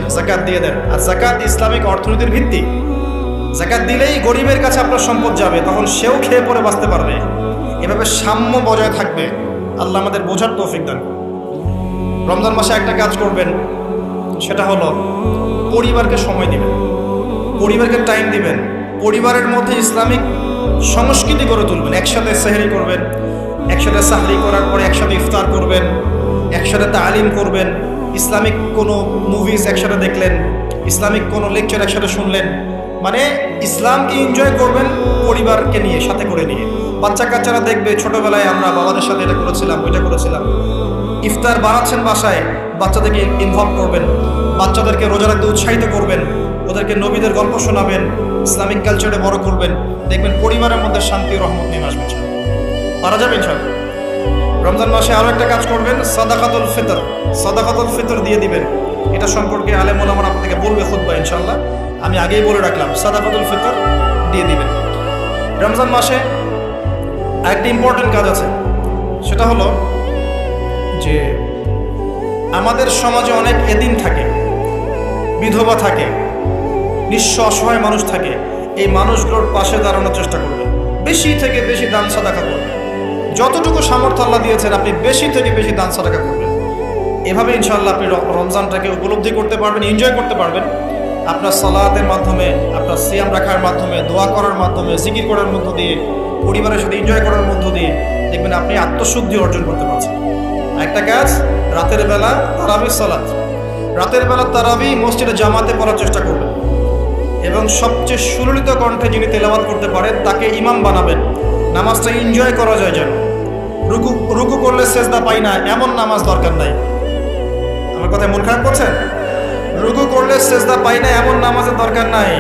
S1: না। যাকাত দিয়ে দেন। আর যাকাত ইসলামিক অর্থনীতির ভিত্তি। যাকাত দিলেই গরিবের কাছে আপনার সম্পদ যাবে, তখন সেও খেয়ে পরে বাঁচতে পারবে। এভাবে সাম্য বজায় থাকবে। আল্লাহ আমাদের বোঝার তৌফিক দান করুন। রমজান মাসে একটা কাজ করবেন, সেটা হলো পরিবারকে সময় দিবেন, পরিবারকে টাইম দিবেন। পরিবারের মধ্যে ইসলামিক সংস্কৃতি গড়ে তুলবেন। একসাথে সেহরি করবেন, একসাথে সাহরি করার পরে একসাথে ইফতার করবেন, একসাথে তালিম করবেন, ইসলামিক কোনো মুভিজ একসাথে দেখলেন, ইসলামিক কোনো লেকচার একসাথে শুনলেন। মানে ইসলামকে এনজয় করবেন পরিবারকে নিয়ে, সাথে করে নিয়ে। বাচ্চা কাচ্চারা দেখবে ছোটবেলায় আমরা বাবাদের সাথে এটা করেছিলাম, ওইটা করেছিলাম। ইফতার বানাচ্ছেন বাসায়, বাচ্চাদেরকে ইনভলভ করবেন, বাচ্চাদেরকে রোজা রাখতে উৎসাহিত করবেন, ওদেরকে নবীদের গল্প শোনাবেন, ইসলামিক কালচারে বড় করবেন। দেখবেন পরিবারের মধ্যে শান্তি ও রহমত নেমে আসবে। পারা যাবে ইনশাআল্লাহ। রমজান মাসে আরও একটা কাজ করবেন, সাদাকাতুল ফিতর দিয়ে দিবেন। এটা সম্পর্কে আলেম ওলামারা আপনাদেরকে বলবে খুতবা ইনশাআল্লাহ। আমি আগেই বলে রাখলাম, সাদাকাতুল ফিতর দিয়ে দিবেন। রমজান মাসে একটা ইম্পর্টেন্ট কাজ আছে, সেটা হলো যে আমাদের সমাজে অনেক এতিম থাকে, বিধবা থাকে, নিঃস্ব অসহায় মানুষ থাকে। এই মানুষগুলোর পাশে দাঁড়ানোর চেষ্টা করবেন। বেশি থেকে বেশি দান সাদাকা করবেন। যতটুকু সামর্থ্য আল্লাহ দিয়েছেন, আপনি বেশি থেকে বেশি দান সাদাকা করবেন। এভাবে ইনশাআল্লাহ আপনি রমজানটাকে উপলব্ধি করতে পারবেন, এনজয় করতে পারবেন। আপনার সালাতের মাধ্যমে, আপনার সিয়াম রাখার মাধ্যমে, দোয়া করার মাধ্যমে, জিকির করার মধ্য দিয়ে, পরিবারের সাথে এনজয় করার মধ্য দিয়ে দেখবেন আপনি আত্মশুদ্ধি অর্জন করতে পারছেন। একটা কাজ, রাতের বেলা তারাবি সালাত, রাতের বেলা তারাবি মসজিদে জামাতে পড়ার চেষ্টা করবেন। এবং সবচেয়ে সুললিত কণ্ঠে যিনি তেলাওয়াত করতে পারেন তাকে ইমাম বানাবেন। নামাজটা এনজয় করা যায় যেন। রুকু করলে সেজদা পাই না এমন নামাজ দরকার নাই। আমার কথায় মন খারাপ করছেন? রুকু করলে সেজদা পাই না এমন নামাজের দরকার নাই।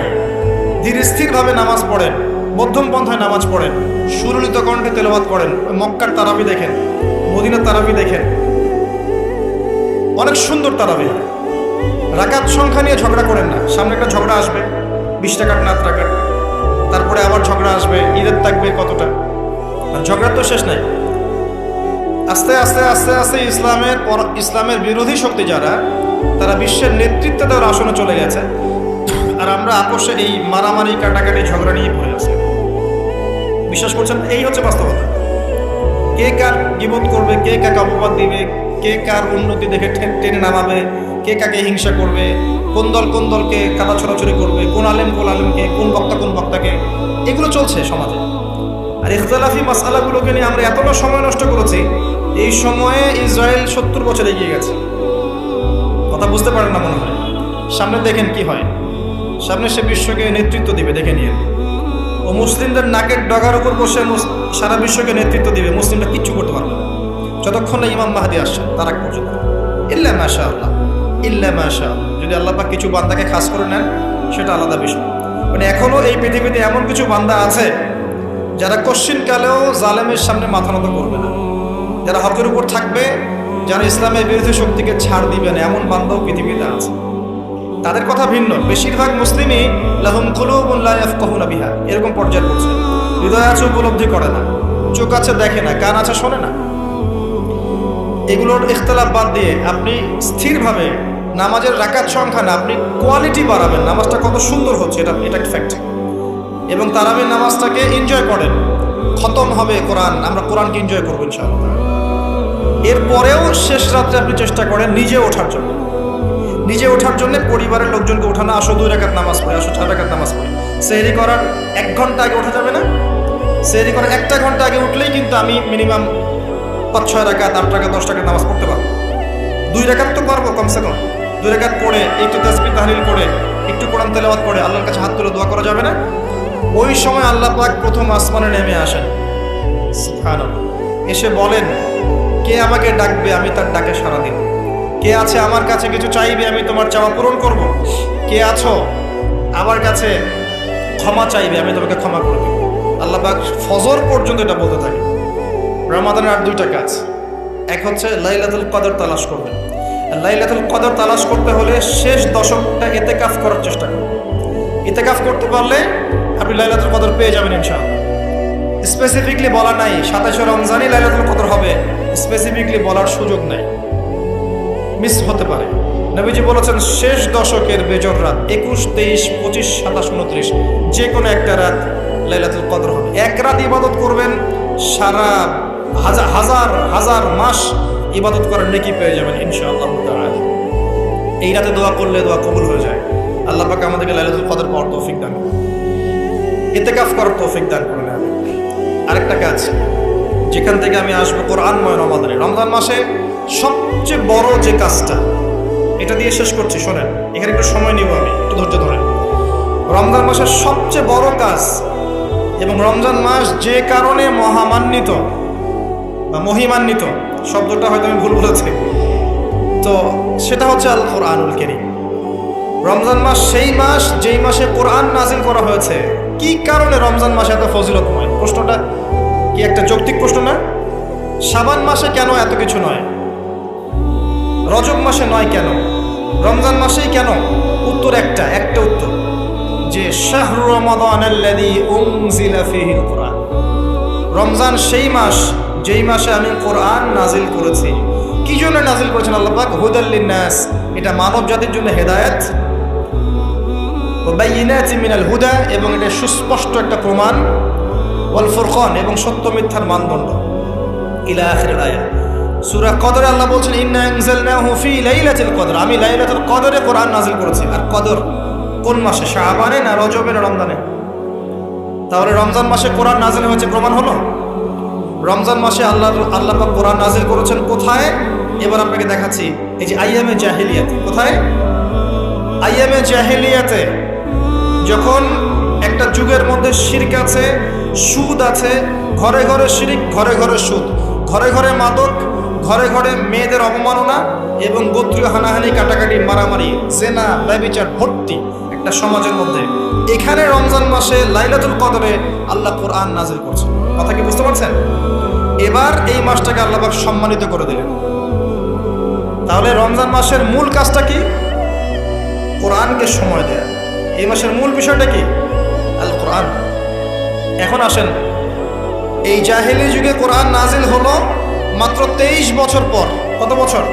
S1: ধীর স্থিরভাবে নামাজ পড়েন, মধ্যম পন্থায় নামাজ পড়েন, সুললিত কণ্ঠে তেলাওয়াত করেন, মক্কার তারাবি দেখেন, মদিনার তারাবি দেখেন, অনেক সুন্দর তারাবি হয়। রাকাত সংখ্যা নিয়ে ঝগড়া করেন না। সামনে একটা ঝগড়া আসবে, 20 টাকার না 8 টাকার, তারপরে আবার ঝগড়া আসবে, ঈদের থাকবে কতটা, ঝগড়ার তো শেষ নাই। আস্তে আস্তে আস্তে আস্তে ইসলামের বিরোধী শক্তি যারা, তারা বিশ্বের নেতৃত্বে দেওয়ার আসনে চলে গেছে, আর আমরা আপোষে এই মারামারি কাটাকাটি ঝগড়া নিয়ে পড়ে আছি। বিশ্বাস করছেন? এই হচ্ছে বাস্তবতা। কে কার গীবত করবে, কে কাকে অপবাদ দিবে, কে কার উন্নতি দেখে টেনে নামাবে, কে কাকে হিংসা করবে, কোন দলকে কাদা ছড়াছড়ি করবে, কোন আলেমকে, কোন বক্তাকে, এগুলো চলছে সমাজে। আর ইখতিলাফি মাসআলাগুলোকে নিয়ে আমরা এতটা সময় নষ্ট করেছি, এই সময়ে ইসরায়েল 70 বছর এগিয়ে গেছে। কথা বুঝতে পারেন না মনে হয়। সামনে দেখেন কি হয়, সামনে সে বিশ্বকে নেতৃত্ব দিবে, দেখে নিয়ে। ও মুসলিমদের নাকের ডগার উপর বসে সারা বিশ্বকে নেতৃত্ব দিবে, মুসলিমরা কিচ্ছু করতে পারবে না যতক্ষণ না ইমাম মাহদী আসছে তার আগ পর্যন্ত। ইল্লা মাশাআল্লাহ, ইল্লা মাশাআল্লাহ, যদি আল্লাহ পাক কিছু বান্দাকে খাস করে নেন সেটা আলাদা বিষয়। মানে এখনো এই পৃথিবীতে এমন কিছু বান্দা আছে যারা কশ্চিনকালেও জালেমের সামনে মাথা নত করবে না, যারা হকের উপর থাকবে, যারা ইসলামের বিরোধী শক্তিকে ছাড় দিবে না, এমন বান্দাও পৃথিবীতে আছে। তাদের কথা ভিন্ন। বেশিরভাগ মুসলিমই লাহুম কুলুবুন লা ইয়াফকাহুনা বিহা, এরকম পর্যায়ে পড়ছে। হৃদয় আছে, উপলব্ধি করে না, চোখ আছে দেখে না, কান আছে শোনে না। এগুলোর ইখতিলাফ বাদ দিয়ে আপনি স্থিরভাবে নামাজের রাকাত সংখ্যা না, আপনি কোয়ালিটি বাড়াবেন। নামাজটা কত সুন্দর হচ্ছে এটা ফ্যাক্ট। এবং তারাবির নামাজটাকে এনজয় করেন। খতম হবে কোরআন, আমরা কোরআনকে এনজয় করবো ইনশাআল্লাহ। এরপরেও শেষ রাত্রে আপনি চেষ্টা করেন নিজে ওঠার জন্য, পরিবারের লোকজনকে ওঠানো, আসো 2 রাকাত নামাজ পড়ে, আসো 4 রাকাত নামাজ পড়ে। সেহরি করার 1 ঘন্টা আগে ওঠা যাবে না? সেহরি করার 1 ঘন্টা আগে উঠলেই কিন্তু আমি মিনিমাম 5-6 রাকাত, 8 রাকাত, 10 রাকাত নামাজ পড়তে পারবো। 2 রাকাত তো পারবো কমসে কম। 2 রাকাত পড়ে একটু তাসবিহ তাহলিল করে, একটু কোরআন তেলাওয়াত করে আল্লাহর কাছে হাত তুলে দোয়া করা যাবে না? ওই সময় আল্লাহ পাক প্রথম আসমানে নেমে আসেন, সুবহানাল্লাহ, এসে বলেন, কে আমাকে ডাকবে, আমি তার ডাকে সাড়া দিব। কে আছে আমার কাছে কিছু চাইবে, আমি তোমার চাওয়া পূরণ করব। কে আছো আমার কাছে ক্ষমা চাইবে, আমি তোমাকে ক্ষমা করে দেব। আল্লাহ পাক ফজর পর্যন্ত এটা বলতে থাকে। রমাদানের আর 2টা কাজ। এক হচ্ছে লাইলাতুল কদর তালাশ করবেন। লাইলাতুল কদর তালাশ করতে হলে শেষ দশকটা ইতিকাফ করার চেষ্টা করবেন। ইতিকাফ করতে পারলে আপনি লাইলাতুল কদর পেয়ে যাবেন ইনশাআল্লাহ। স্পেসিফিকলি বলা নাই 27শে রমজানই লাইলাতুল কদর হবে, স্পেসিফিকলি বলার সুযোগ নাই, মিস হতে পারে। নবীজি বলেছেন শেষ দশকের বেজর রাত 21, 23, 25, 27, 29 যে কোনো একটা রাত লাইলাতুল কদর হবে। এক রাত ইবাদত করবেন, সারা হাজার মাস ইবাদত করার নেকি পেয়ে যাবেন ইনশাআল্লাহ তাআলা। এই রাতে দোয়া করলে দোয়া কবুল হয়ে যায়। আল্লাহ পাক আমাদেরকে লাইলাতুল কদর পাওয়ার তৌফিক দান করুন, ইতিকাফ করার তৌফিক দান করুন। আরেকটা কাজ যেখান থেকে আমি আসবো, কোরআনময় রমজান মাসে সবচেয়ে বড় যে কাজটা, এটা দিয়ে শেষ করছি, শোনেন, এখানে একটু সময় নিব, আমি একটু ধৈর্য ধরেন। রমজান মাসের সবচেয়ে বড় কাজ, এবং রমজান মাস যে কারণে মহামান্বিত বা মহিমান্বিত, শব্দটা হয়তো আমি ভুল বলেছি, তো সেটা হচ্ছে আল কোরআনুল কারীম। রমজান মাস সেই মাস যেই মাসে কোরআন নাজিল করা হয়েছে। কি কারণে রমজান মাসে এত ফজিলতময়? প্রশ্নটা কি একটা যৌক্তিক প্রশ্ন না? শাবান মাসে কেন এত কিছু নয়? রজব মাসে নয় কেন? রমজান মাসেই কেন? উত্তর একটা উত্তর, যে শাহরু রমাদানাল্লাযী উনজিলা ফীহিল কোরআন। রমজান সেই মাস যেই মাসে আমি কোরআন নাজিল করেছি। কি জন্য নাজিল করেছেন আল্লাহ পাক? হুদাল লিন্নাস, এটা মানব জাতির জন্য হেদায়েত, ওয়া বাইয়িনাতিন মিনাল হুদা, এবং এটা সুস্পষ্ট একটা প্রমাণ, ওয়াল ফুরকান, এবং সত্য মিথ্যার মানদণ্ড, ইলা আখিরিল আয়াত। সূরা কদরে আল্লাহ বলছেন ইন্না আনজালনাহু ফি লাইলাতুল কদর, আমি লাইলাতুল কদরে কোরআন নাজিল করেছি। আর কদর কোন মাসে? শাবানে না রজবে না রমজানে? তাহলে রমজান মাসে কোরআন নাজিল হয়েছে, প্রমাণ হলো। রমজান মাসে আল্লাহ পাক কোরআন নাজিল করেছেন কোথায়? এবার আপনাকে দেখাচ্ছি। এই যে আইয়ামে জাহেলিয়াতে। কোথায়? আইয়ামে জাহেলিয়াতে, যখন একটা যুগের মধ্যে শিরক আছে, সুদ আছে, ঘরে ঘরে শিরক, ঘরে ঘরে সুদ, ঘরে ঘরে মাদক, ঘরে ঘরে মেয়েদের অবমাননা, এবং গোত্রীয় হানাহানি, কাটাকাটি, মারামারি, জেনা, ব্যভিচার ভর্তি একটা সমাজের মধ্যে এখানে রমজান মাসে লাইলাতুল কদরে আল্লাহ কোরআন নাজিল করছেন। কথা কি বুঝতে পারছেন? এবার এই মাসটাকে আল্লাহ পাক সম্মানিত করে দিলেন। তাহলে রমজান মাসের মূল কাজটা কি? কোরআনকে সময় দেয়া। এই মাসের মূল বিষয়টা কি? আল কোরআন। এখন আসেন, এই জাহেলি যুগে কোরআন নাজিল হলো মাত্র 23 বছর পর। কত বছর?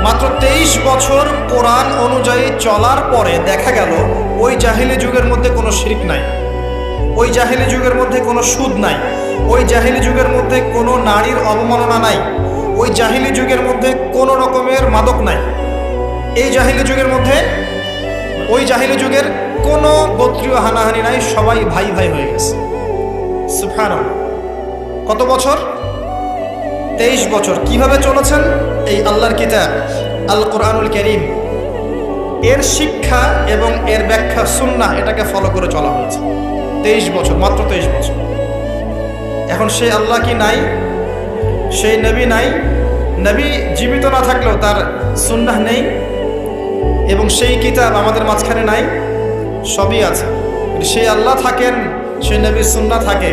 S1: মাত্র 23 বছর কোরআন অনুযায়ী চলার পরে দেখা গেল ওই জাহেলি যুগের মধ্যে কোনো শিরক নাই, ওই জাহেলি যুগের মধ্যে কোনো সুদ নাই, ওই জাহেলি যুগের মধ্যে কোনো নারীর অবমাননা নাই, ওই জাহেলি যুগের মধ্যে কোনো রকমের মাদক নাই, এই জাহেলি যুগের মধ্যে ওই জাহেলি যুগের কোনো গোত্রীয় হানাহানি নাই, সবাই ভাই ভাই হয়ে গেছে। সুবহানাল্লাহ। কত বছর? 23 বছর। কিভাবে চলেছেন? এই আল্লাহর কিতাব আল কোরআনুল কারীম, এর শিক্ষা এবং এর ব্যাখ্যা সুন্নাহ, এটাকে ফলো করে চলা হয়েছে 23 বছর, মাত্র 23 বছর। এখন সেই আল্লাহ কি নাই? সেই নবী নাই? নবী জীবিত না থাকলেও তার সুন্নাহ নেই এবং সেই কিতাব আমাদের মাঝখানে নাই? সবই আছে। সেই আল্লাহ থাকেন, সেই নবীর সুন্নাহ থাকে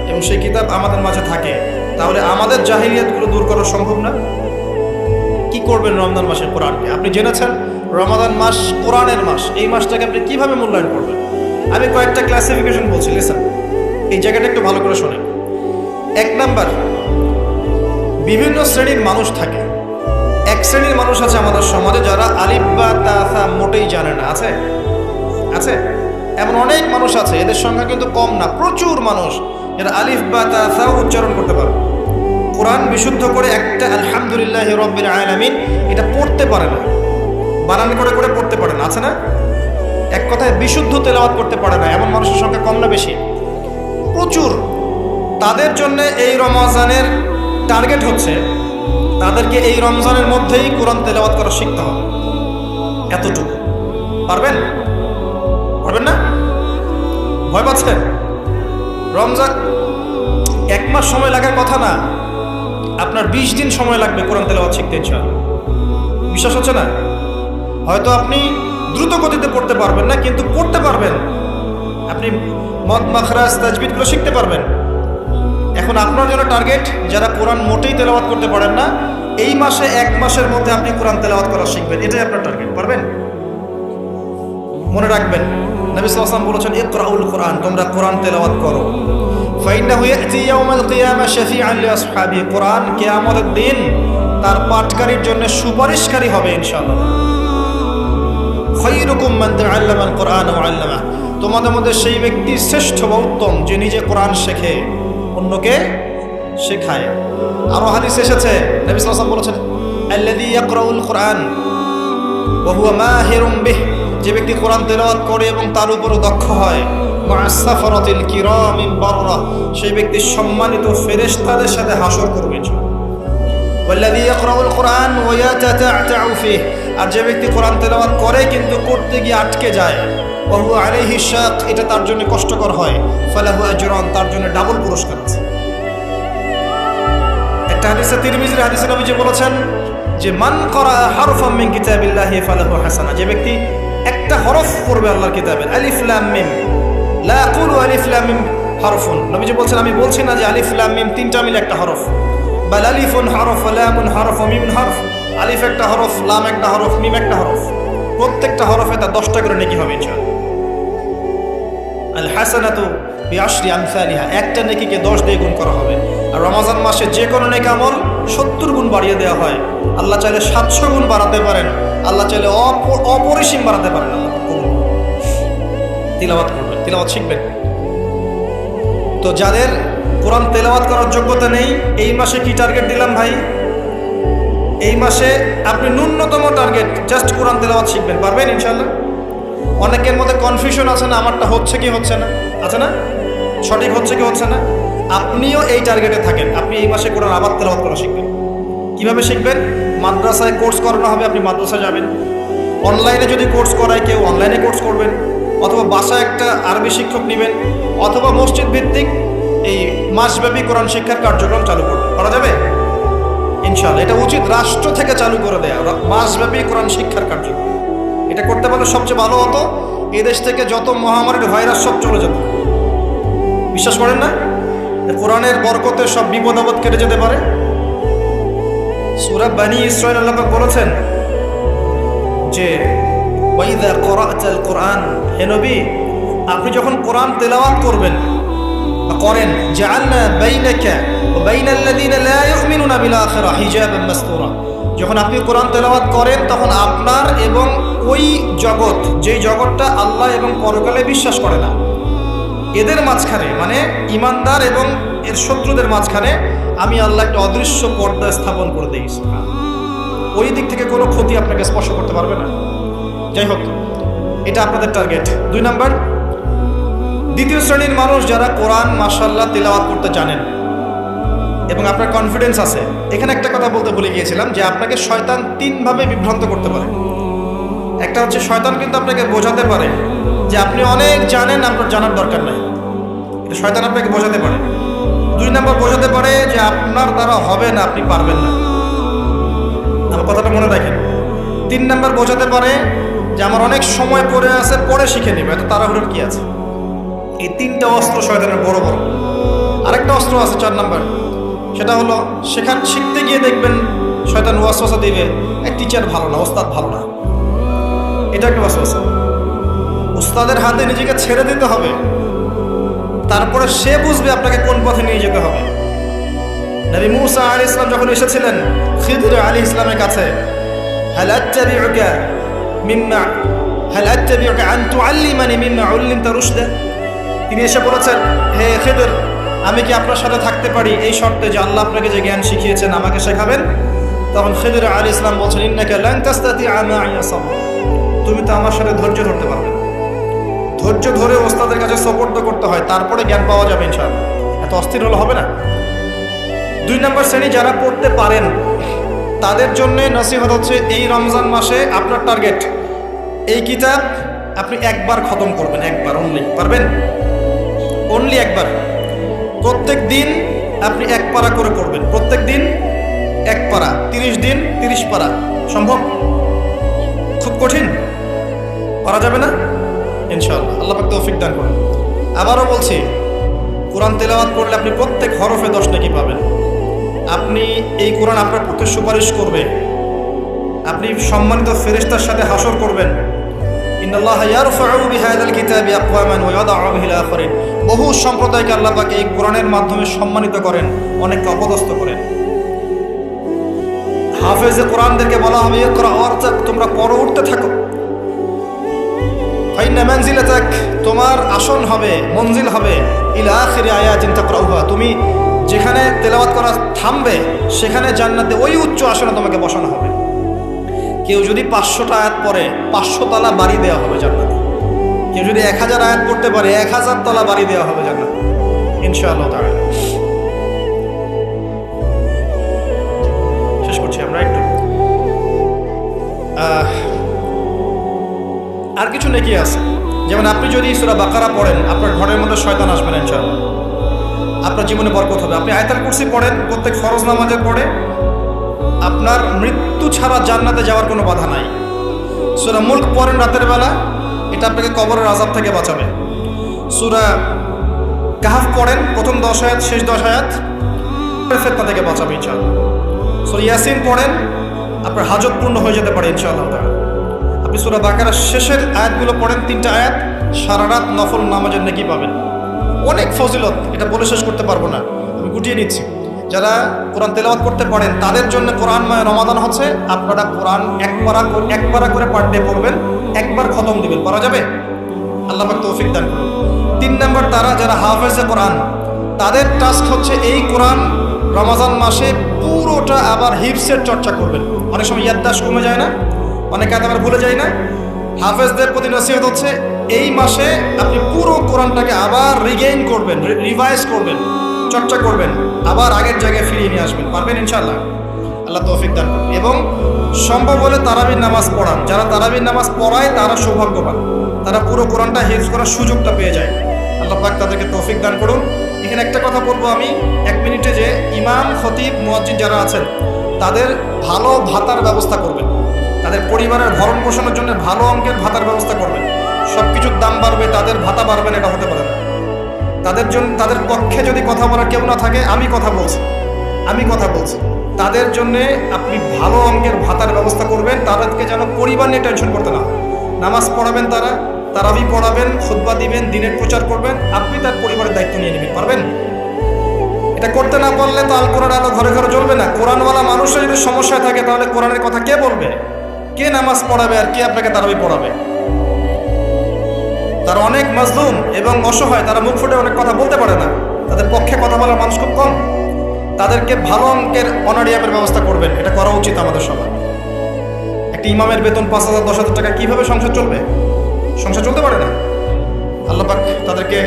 S1: এবং সেই কিতাব আমাদের মাঝে থাকে, তাহলে আমাদের জাহিলিয়াতগুলো দূর করা সম্ভব না? কি করবেন রমজান মাসে কোরআনকে? আপনি জেনেছেন রমাদান মাস কোরআনের মাস, এই মাসটাকে আপনি কিভাবে মূল্যায়ন করবেন? আমি কয়েকটা ক্লাসিফিকেশন বলছি, লিসেন, এই জায়গাটা একটু ভালো করে শোনেন। 1 নাম্বার, বিভিন্ন শ্রেণীর মানুষ থাকে। এক শ্রেণীর মানুষ আছে আমাদের সমাজে যারা আলিফ বা তা মোটেই জানে না। আছে? আছে? এমন অনেক মানুষ আছে, এদের সংখ্যা কিন্তু কম না, প্রচুর মানুষ যারা আলিফ বা তা উচ্চারণ করতে পারে, কোরআন বিশুদ্ধ করে একটা আলহামদুলিল্লাহি রাব্বিল আলামিন এটা পড়তে পারে না, বানান করে করে পড়তে পারে না। আছে না? এক কথায় বিশুদ্ধ তেলাওয়াত করতে পারে না, এমন মানুষের সংখ্যা কম না বেশি? প্রচুর। তাদের জন্য এই রমজানের টার্গেট হচ্ছে তাদেরকে এই রমজানের মধ্যেই কোরআন তেলাওয়াত করা শিখতে হবে। এতটুকু পারবেন? পারবেন না? ভয় পাচ্ছেন? রমজান 1 মাস সময় লাগার কথা না, আপনার 20 দিন সময় লাগবে কোরআন তেলাওয়াত শিখতে ইনশাআল্লাহ। বিশ্বাস হচ্ছে না? হয়তো আপনি দ্রুত গতিতে পড়তে পারবেন না, কিন্তু পড়তে পারবেন। আপনি মদ মাখরাজ তাজবিদগুলো শিখতে পারবেন। এখন আপনার জন্য টার্গেট যারা কোরআন মোটেই তেলাওয়াত করতে পারেন না, এই মাসে 1 মাসের মধ্যে আপনি কোরআন তেলাওয়াত করা শিখবেন, এটাই আপনার টার্গেট। পারবেন? মনে রাখবেন, নবী সাল্লাল্লাহু আলাইহি ওয়াসাল্লাম বলেছেন ইকরাউল কোরআন, তোমরা কোরআন তেলাওয়াত করো। ফাইন্নাহু ইয়াতি ইয়াউমাল কিয়ামা শাফিআন লিআসহাবি, কোরআন কিয়ামতের দিন তার পাঠকারীর জন্য সুপারিশকারী হবে ইনশাআল্লাহ। খায়রুকুম মান তাআল্লামাল কোরআন ওয়া আল্লামা, তোমাদের মধ্যে সেই ব্যক্তি শ্রেষ্ঠ বা উত্তম যে নিজে কোরআন শেখে অন্যকে শেখায়। আরো হাদিস এসেছে, নবী সাল্লাল্লাহু আলাইহি ওয়াসাল্লাম বলেছেন আল্লাযী ইয়াকরাউল কোরআন ওয়া হুয়া মাহিরুম বিহি, যে ব্যক্তি কোরআন তেলাওয়াত করে এবং তার উপর দক্ষ হয়, মা'আস সাফারাতিল কিরামিল বাররা, সেই ব্যক্তি সম্মানিত ফেরেশতাদের সাথে হাসর করবে ইনশাআল্লাহ। ওয়াল্লাযী ইয়াকরাউল কোরআন ওয়া ইয়াতাতা'তাউ ফিহি, আর যে ব্যক্তি কোরআন তেলাওয়াত করে কিন্তু করতে গিয়ে আটকে যায়, ওয়া হুয়া আলাইহি শাক, এটা তার জন্য কষ্টকর হয়, ফালাহু আজরান, তার জন্য ডাবল পুরস্কার আছে। একটা হাদিসে, তিরমিজির হাদিসে নবীজি বলেছেন যে মান ক্বারা হারফাম মিন কিতাবিল্লাহি ফালাহু হাসানা, যে ব্যক্তি একটা হরফ পড়বে আল্লাহর কিতাবের, আলিফ লাম মিম, লা আকুলু আলিফ লাম মিম হরফুন, নবীজি বলছেন আমি বলছি না যে আলিফ লাম মিম তিনটা মিলে একটা হরফ, বাল আলিফুন হরফ, লামুন হরফ, মিমুন হরফ, আলিফ একটা হরফ, লাম একটা হরফ, মিম একটা হরফ, প্রত্যেকটা হরফে তার 10টা করে নেকি হবে ইনশাআল্লাহ। আল হাসানাতু বিআশরি আমসালিহা, একটা নেকিকে 10 দিয়ে গুণ করা হবে। আর রমজান মাসে যে কোনো নেকি আমল 70 গুণ বাড়িয়ে দেওয়া হয়। আল্লাহ চাইলে 700 গুণ বাড়াতে পারেন, আল্লাহ চাইলে অপরিসীম বাড়াতে পারেন। আল্লাহ কবুল। তিলাওয়াত করবেন, তিলাওয়াত শিখবেন। তো যাদের কোরআন তেলাওয়াত করার যোগ্যতা নেই, এই মাসে কি টার্গেট দিলাম ভাই? এই মাসে আপনি ন্যূনতম টার্গেট জাস্ট কোরআন তেলাওয়াত শিখবেন, পারবেন ইনশাআল্লাহ? অনেকের মধ্যে কনফিউশন আছে না, আমারটা হচ্ছে কি হচ্ছে না, আছে না, সঠিক হচ্ছে কি হচ্ছে না। আপনিও এই টার্গেটে থাকেন, আপনি এই মাসে কোরআন আবার তেলাওয়াত করা শিখবেন। কিভাবে শিখবেন? মাদ্রাসায় কোর্স করানো হবে, আপনি মাদ্রাসায় যাবেন। অনলাইনে যদি কোর্স করায় কেউ, অনলাইনে কোর্স করবেন, অথবা বাসায় একটা আরবি শিক্ষক নেবেন, অথবা মসজিদ ভিত্তিক এই মাসব্যাপী কোরআন শিক্ষার কার্যক্রম চালু করবেন। করা যাবে ইনশাআল্লাহ। এটা উচিত রাষ্ট্র থেকে চালু করে দেয়া মাসব্যাপী কোরআন শিক্ষার কার্যক্রম। এটা করতে পারলে সবচেয়ে ভালো হতো। এই দেশ থেকে যত মহামারীর ভাইরাস সব চলে যেত। বিশ্বাস করেন না? কোরআনের বরকতে সব বিপদ আপদ কেটে যেতে পারে। সূরা বনী ইসরাঈল আল্লাহ পাক বলেছেন যে ওয়াইদা ক্বরা'তাল কুরআন, হে নবী আপনি যখন কোরআন তেলাওয়াত করবেন বা করেন, জাআলনা বাইনাকা ওয়া বাইনাল্লাযীনা লা ইউমিনুনা বিল আখিরাহ হিজাবান মাসতুরা, যখন আপনি কোরআন তেলাওয়াত করেন তখন আপনার এবং ওই জগৎ, যেই জগৎটা আল্লাহ এবং পরকালে বিশ্বাস করে না, এদের মাঝখানে মানে ইমানদার এবং এর শত্রুদের মাঝখানে আমি আল্লাহ একটা অদৃশ্য পর্দা স্থাপন করে দিই। ওই দিক থেকে কোনো ক্ষতি আপনাকে স্পর্শ করতে পারবে না। যাই হোক, এটা আপনাদের টার্গেট। 2 নাম্বার, দ্বিতীয় শ্রেণীর মানুষ যারা কোরআন মাশাআল্লাহ তিলাওয়াত করতে জানেন এবং আপনার কনফিডেন্স আছে। এখানে একটা কথা বলতে ভুলে গিয়েছিলাম যে আপনাকে শয়তান 3 ভাবে বিভ্রান্ত করতে পারে। একটা হচ্ছে শয়তান কিন্তু আপনাকে বোঝাতে পারে যে আপনি অনেক জানেন, আপনার জানার দরকার নাই। এটা শয়তান আপনাকে বোঝাতে পারে। 2 নাম্বার বোঝাতে পারে যে আপনার দ্বারা হবে না, আপনি পারবেন না। আমার কথাটা মনে রাখেন। 3 নাম্বার বোঝাতে পারে যে আমার অনেক সময় পড়ে আছে, পরে শিখে নেবে, এত তাড়াহুড়োর কি আছে। এই 3টা অস্ত্র শয়তানের বড় বড়। আরেকটা অস্ত্র আছে 4 নাম্বার, সেটা হলো শিখতে গিয়ে দেখবেন শয়তান ওয়াসওয়াসা দিবে, এক টিচার ভালো না, ওস্তাদ ভালো না। এটা একটা ওয়াসওয়াসা। ওস্তাদের হাতে নিজেকে ছেড়ে দিতে হবে, তারপরে সে বুঝবে আপনাকে কোন পথে নিয়ে যেতে হবে। নবী মূসা আলাইহিস সালাম যখন এসেছিলেন খিদর আলাইহিস সালামের কাছে, হাল আত্তাবিউকা আন তুআল্লিমানি মিম্মা উল্লিমতা রুশদা, তিনি এসে বলেছেন, হে খিদর আমি কি আপনার সাথে থাকতে পারি এই শর্তে যে আল্লাহ আপনাকে যে জ্ঞান শিখিয়েছেন আমাকে শেখাবেন? তখন খিদর আলাইহিস সালাম বলছেন, ইন্নাকা লান তাস্তাতিআ মা'ইয়া সাবরা, তুমি তো আমার সাথে ধৈর্য ধরতে পারবে না। ধৈর্য ধরে ওস্তাদের কাছে সুপর্দ করতে হয়, তারপরে জ্ঞান পাওয়া যাবে ইনশাআল্লাহ। এত অস্থির হলে হবে না। 2 নম্বর শ্রেণী যারা পড়তে পারেন তাদের জন্য নসিহত হচ্ছে, এই রমজান মাসে আপনার টার্গেট এই কিতাব আপনি একবার খতম করবেন, একবার অনলি। পারবেন? অনলি একবার। প্রত্যেক দিন আপনি 1 পারা করে পড়বেন, প্রত্যেক দিন 1 পারা, 30 দিন 30 পারা। সম্ভব? খুব কঠিন? করা যাবে না? ইনশাআল্লাহ আল্লাহ পাক তৌফিক দান করুন। আবারও বলছি, কোরআন তেলাওয়াত করলে আপনি প্রত্যেক হরফে 10 নেকি পাবেন। আপনি এই কোরআন আপনার পক্ষে সুপারিশ করবে, আপনি সম্মানিত ফেরেশতার সাথে হাসর করবেন। ইন্নাল্লাহা ইয়ারফাউ বিহাযাল কিতাবি আকওয়ামান ওয়া ইয়াদাউ বিহিল আখারিন, বহু সম্প্রদায়কে আল্লাহ পাক এই কোরআনের মাধ্যমে সম্মানিত করেন, অনেককে অপদস্থ করেন। হাফেজে কোরআনদেরকে বলা হবে, ইকরা ওয়ারতাক, তোমরা পড়ো, উঠতে থাকো। ফাইন্না মানজিলাতাক, তোমার আসন হবে, মঞ্জিল হবে, ইলা আখিরি আয়াতিন তাকরাউহা, তুমি যেখানে তেলাওয়াত করা থামবে সেখানে জান্নাতে ওই উচ্চ আসনে তোমাকে বসানো হবে। কেউ যদি 500টা আয়াত পড়ে 500 তলা বাড়ি দেওয়া হবে জান্নাতে। কেউ যদি 1000 আয়াত পড়তে পারে 1000 তলা বাড়ি দেওয়া হবে জান্নাতে ইনশাআল্লাহ তাআলা। শেষ করছি আমরা একটু। আর কিছু নেকি আছে, যেমন আপনি যদি সূরা বাকারা পড়েন আপনার ঘরের মধ্যে শয়তান আসবে না ইনশাআল্লাহ, আপনার জীবনে বরকত হবে। আপনি আয়াতুল কুরসি পড়েন প্রত্যেক ফরজ নামাজের পড়ে, আপনার মৃত্যু ছাড়া জান্নাতে যাওয়ার কোনো বাধা নাই। সূরা মুলক পড়েন রাতের বেলা, এটা আপনাকে কবরের আযাব থেকে বাঁচাবে। সূরা কাহফ পড়েন প্রথম 10 আয়াত শেষ 10 আয়াত, ফিতনা থেকে বাঁচাবে ইনশাআল্লাহ। সূরা ইয়াসিন পড়েন, আপনার হাজত পূর্ণ হয়ে যেতে পারে ইনশাআল্লাহ তাআলা। আপনি সূরা বাকারার শেষের আয়াতগুলো পড়েন 3টা আয়াত, সারা রাত নফল নামাজের নেকি পাবেন। অনেক ফজিলত, এটা বলে শেষ করতে পারবো না, আমি গুটিয়ে নিচ্ছি। যারা কোরআন তেলাওয়াত করতে পারেন তাদের জন্য কোরআনময় রমাদান হচ্ছে, আপনারা কোরআন 1 পারা করে পার ডে পড়বেন, 1 বার খতম দিবেন। পারা যাবে? আল্লাহ পাক তৌফিক দান করুন। 3 নম্বর, তারা যারা হাফেজে কোরআন তাদের টাস্ক হচ্ছে এই কোরআন রমজান মাসে পুরোটা আবার হিফসের চর্চা করবেন। অনেক সময় ইয়াদদাশত কমে যায় না, অনেক আয়াত আবার ভুলে যায় না। হাফেজদের প্রতি নসিহত হচ্ছে এই মাসে আপনি পুরো কোরআনটাকে আবার রিগেইন করবেন, রিভাইজ করবেন, চর্চা করবেন, আবার আগের জায়গায় ফিরিয়ে নিয়ে আসবেন। পারবেন ইনশাআল্লাহ? আল্লাহ তৌফিক দান করুন। এবং সম্ভব হলে তারাবির নামাজ পড়ান। যারা তারাবির নামাজ পড়ায় তারা সৌভাগ্যবান, তারা পুরো কোরআনটা হিফজ করার সুযোগটা পেয়ে যায়। আল্লাহ পাক তাদেরকে তৌফিক দান করুন। এখানে একটা কথা বলবো আমি 1 মিনিটে, যে ইমাম, খতিব, মুয়াজ্জিন যারা আছেন তাদের ভালো ভাতার ব্যবস্থা করবেন, তাদের পরিবারের ভরণ পোষণের জন্য ভালো অঙ্কের ভাতার ব্যবস্থা করবেন। সব কিছুর দাম বাড়বে, তাদের ভাতা বাড়বে না, এটা হতে পারে না। তাদের পক্ষে যদি কথা বলার কেউ না থাকে, আমি কথা বলছি। তাদের জন্যে আপনি ভালো অঙ্কের ভাতার ব্যবস্থা করবেন, তাদেরকে যেন পরিবার নিয়ে টেনশন করতে না হয়। নামাজ পড়াবেন, তারাবি পড়াবেন, খুতবা দিবেন, দিনের প্রচার করবেন, আপনি তার পরিবারের দায়িত্ব নিয়ে নেবেন। পারবেন? এটা করতে না পারলে তো আল কোরআন আলো ঘরে ঘরে জ্বলবে না। কোরআনওয়ালা মানুষের যদি সমস্যায় থাকে, তাহলে কোরআনের কথা কে বলবে? কে নামাজ পড়াবে আর কে আপনাকে তারাবি পড়াবে? তারা অনেক মাজলুম এবং অসহায়, তারা মুখ ফুটে অনেক কথা বলতে পারে না, তাদের পক্ষে কথা বলার মানুষ খুব কম। তাদেরকে ভালো অঙ্কের অনারিয়ামের ব্যবস্থা করবেন, এটা করা উচিত আমাদের সবার। একটা ইমামের বেতন 5,000 10,000 টাকা, কিভাবে সংসার চলবে? সংসার চলতে পারে না। আল্লাহ পাক তাদেরকে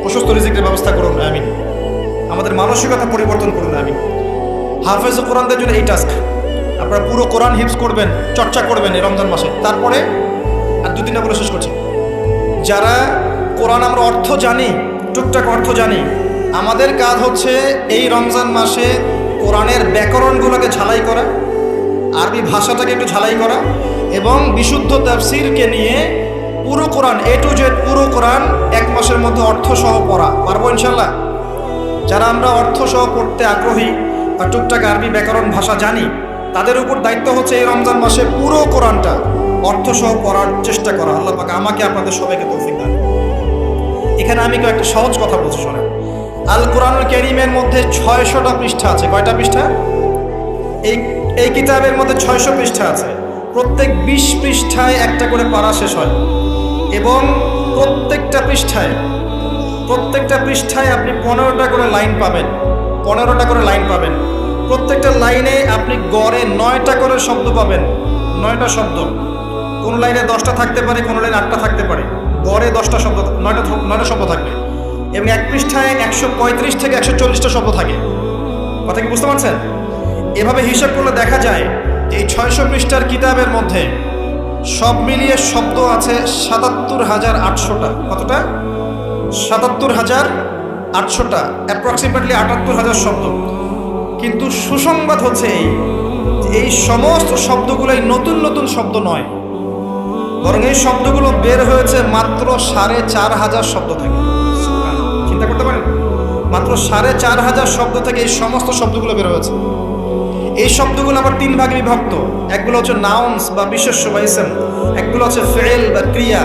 S1: প্রশস্ত রিজিকের ব্যবস্থা করুন, আমিন। আমাদের মানসিকতা পরিবর্তন করুন, আমিন। হাফেজ কোরআনদের জন্য এই টাস্ক, আপনারা পুরো কোরআন হিফজ করবেন, চর্চা করবেন এই রমজান মাসে। তারপরে আর 2 দিন বলে শেষ করছি। যারা কোরআন আমরা অর্থ জানি, টুকটাক অর্থ জানি, আমাদের কাজ হচ্ছে এই রমজান মাসে কোরআনের ব্যাকরণগুলোকে ঝালাই করা, আরবি ভাষাটাকে একটু ঝালাই করা, এবং বিশুদ্ধ তাফসীরকে নিয়ে পুরো কোরআন A to Z পুরো কোরআন 1 মাসের মধ্যে অর্থ সহ পড়া। পারবো ইনশাল্লাহ? যারা আমরা অর্থ সহ পড়তে আগ্রহী বা টুকটাক আরবি ব্যাকরণ ভাষা জানি, তাদের উপর দায়িত্ব হচ্ছে এই রমজান মাসে পুরো কোরআনটা অর্থ সহ পড়ার চেষ্টা করা। আল্লাহ পাক আমাকে আপনাদের সবাইকে তৌফিক দান। এখানে আমি একটা সহজ কথা বলছি, শোনেন। আল কোরআনুল কারীমের মধ্যে 600টা পৃষ্ঠা আছে। কয়টা পৃষ্ঠা? এই কিতাবের মধ্যে 600 পৃষ্ঠা আছে। প্রত্যেক 20 পৃষ্ঠায় একটা করে পারা শেষ হয়, এবং প্রত্যেকটা পৃষ্ঠায় আপনি 15টা করে লাইন পাবেন। প্রত্যেকটা লাইনে আপনি গড়ে 9টা করে শব্দ পাবেন। 9টা শব্দ, কোন লাইনে 10টা থাকতে পারে, কোন লাইনে 8টা থাকতে পারে, গড়ে 10টা শব্দ, 9টা শব্দ থাকবে। এবং এক পৃষ্ঠায় 135 থেকে 140টা শব্দ থাকে। কথা কি বুঝতে পারছেন? এভাবে হিসাব করলে দেখা যায় যে এই 600 পৃষ্ঠার কিতাবের মধ্যে সব মিলিয়ে শব্দ আছে 77,800টা। কতটা? 77,800টা, অ্যাপ্রক্সিমেটলি 78,000 শব্দ। কিন্তু সুসংবাদ হচ্ছে এই সমস্ত শব্দগুলোই নতুন শব্দ নয়, বরং এই শব্দগুলো বের হয়েছে মাত্র 4,500 শব্দ থেকে। চিন্তা করতে পারেন, মাত্র 4,500 শব্দ থেকে এই সমস্ত শব্দগুলো বের হয়েছে। এই শব্দগুলো আবার 3 ভাগে বিভক্ত। একগুলো হচ্ছে নাউন্স বা বিশেষ্য বা ইসম, একগুলো হচ্ছে ফেল বা ক্রিয়া,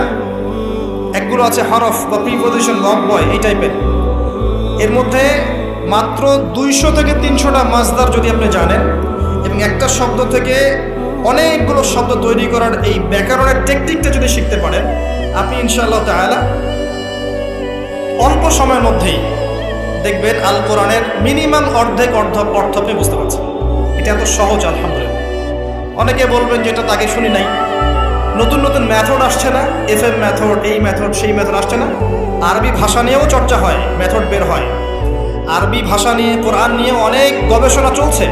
S1: একগুলো আছে হরফ বা প্রিপোজিশন বা অব্যয়, এই টাইপের। এর মধ্যে মাত্র 200 থেকে 300টা মাসদার যদি আপনি জানেন, এবং একটা শব্দ থেকে অনেকগুলো শব্দ তৈরি করার এই ব্যাকরণের টেকনিকটা যদি শিখতে পারেন, আপনি ইনশাআল্লাহ তাআলা অল্প সময়ের মধ্যেই দেখবেন আল কোরআনের মিনিমাম অর্ধেক অর্থ আপনি বুঝতে পারছেন। এটা এত সহজ, আলহামদুলিল্লাহ। অনেকে বলবেন যে এটা তাকে শুনি নাই, নতুন মেথড আসছে না, FM মেথড, এই মেথড, সেই মেথড আসছে না। আরবি ভাষা নিয়েও চর্চা হয়, মেথড বের হয়। আরবি ভাষা নিয়ে, কোরআন নিয়ে অনেক গবেষণা চলছে,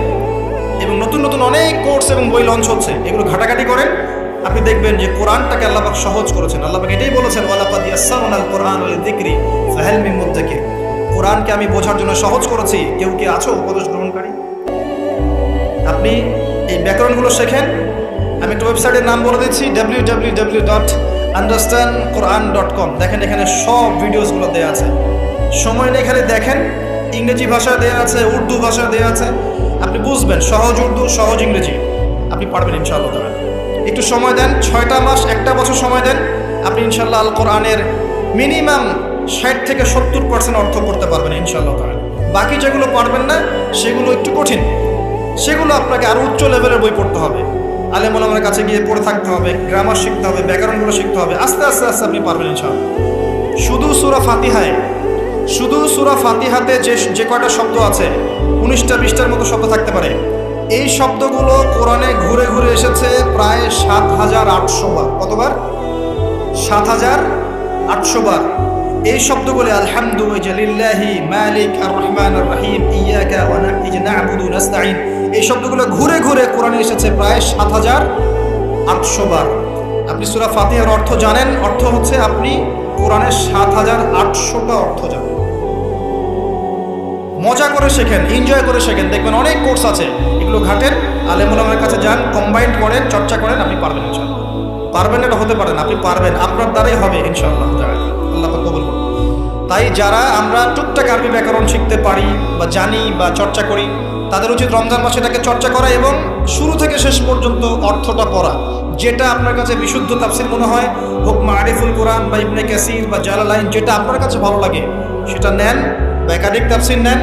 S1: এবং নতুন অনেক কোর্স এবং বই লঞ্চ হচ্ছে। এগুলো ঘাটাঘাটি করেন, আপনি দেখবেন যে কোরআনটাকে আল্লাহ পাক সহজ করেছেন। আল্লাহ পাক এটাই বলেছেন, ওয়ালাকাদ ইয়াসসারনাল কোরআনা লিযিকরি ফাহাল মিন মুদ্দাকির। কোরআনকে আমি বোঝার জন্য সহজ করেছি, কেউ কি আছো উপদেশ গ্রহণকারী? আপনি এই ব্যাকরণগুলো শেখেন। আমি একটা ওয়েবসাইটের নাম বলে দিচ্ছি, www.understandquran.com। দেখেন, এখানে সব ভিডিওসগুলো দেওয়া আছে। সময় নেই, এখানে দেখেন। ইংরেজি ভাষায় দেওয়া আছে, উর্দু ভাষায় দেওয়া আছে। আপনি বুঝবেন, সহজ উর্দু, সহজ ইংরেজি, আপনি পারবেন ইনশাআল্লাহ তাআলা। একটু সময় দেন, 6টা মাস, 1টা বছর সময় দেন, আপনি ইনশাআল্লাহ আল কোরআনের মিনিমাম 60 থেকে 70% অর্থ করতে পারবেন ইনশাআল্লাহ তাআলা। বাকি যেগুলো পারবেন না, সেগুলো একটু কঠিন, সেগুলো আপনাকে আরও উচ্চ লেভেলের বই পড়তে হবে, আলেম ওলামার কাছে গিয়ে পড়ে থাকতে হবে, গ্রামার শিখতে হবে, ব্যাকরণগুলো শিখতে হবে। আস্তে আস্তে আপনি পারবেন ইনশাআল্লাহ। শুধু সূরা ফাতিহাতে যে কয়টা শব্দ আছে, 19টা 20টার মতো শব্দ থাকতে পারে। এই শব্দগুলো কোরআনে ঘুরে ঘুরে এসেছে প্রায় 7,800 বার। কতবার? 7,800 বার। এই শব্দগুলো আলহামদুলিল্লাহি মালিক আর রহমান আর রহিম ইয়াকা ওয়া না'বুদু নাস্তাঈন, এই শব্দগুলো ঘুরে ঘুরে কোরআনে এসেছে প্রায় 7,800 বার। আপনি সূরা ফাতিহার অর্থ জানেন, অর্থ হচ্ছে আপনি কোরআনের 7,800টা অর্থ জানেন। মজা করে শেখেন, এনজয় করে শেখেন, দেখবেন অনেক কোর্স আছে, এগুলো ঘাটেন, আলেম ওলামার কাছে যান, কম্বাইন্ড করেন, চর্চা করেন, আপনি পারবেন ইনশাআল্লাহ। পারবেন এটা হতে পারেন, আপনি পারবেন, আপনার দ্বারাই হবে ইনশাআল্লাহ তাআলা। আল্লাহ পাক কবুল করুন। তাই যারা আমরা টুকটাক আরবি ব্যাকরণ শিখতে পারি বা জানি বা চর্চা করি, তাদের উচিত রমজান মাসে এটাকে চর্চা করা এবং শুরু থেকে শেষ পর্যন্ত অর্থটা পড়া। যেটা আপনার কাছে বিশুদ্ধ তাফসীর মনে হয়, হোক মারিফুল কোরআন বা ইবনে কাসির বা জালালাইন, যেটা আপনার কাছে ভালো লাগে সেটা নেন বা একাধিক তাফসীর নেন।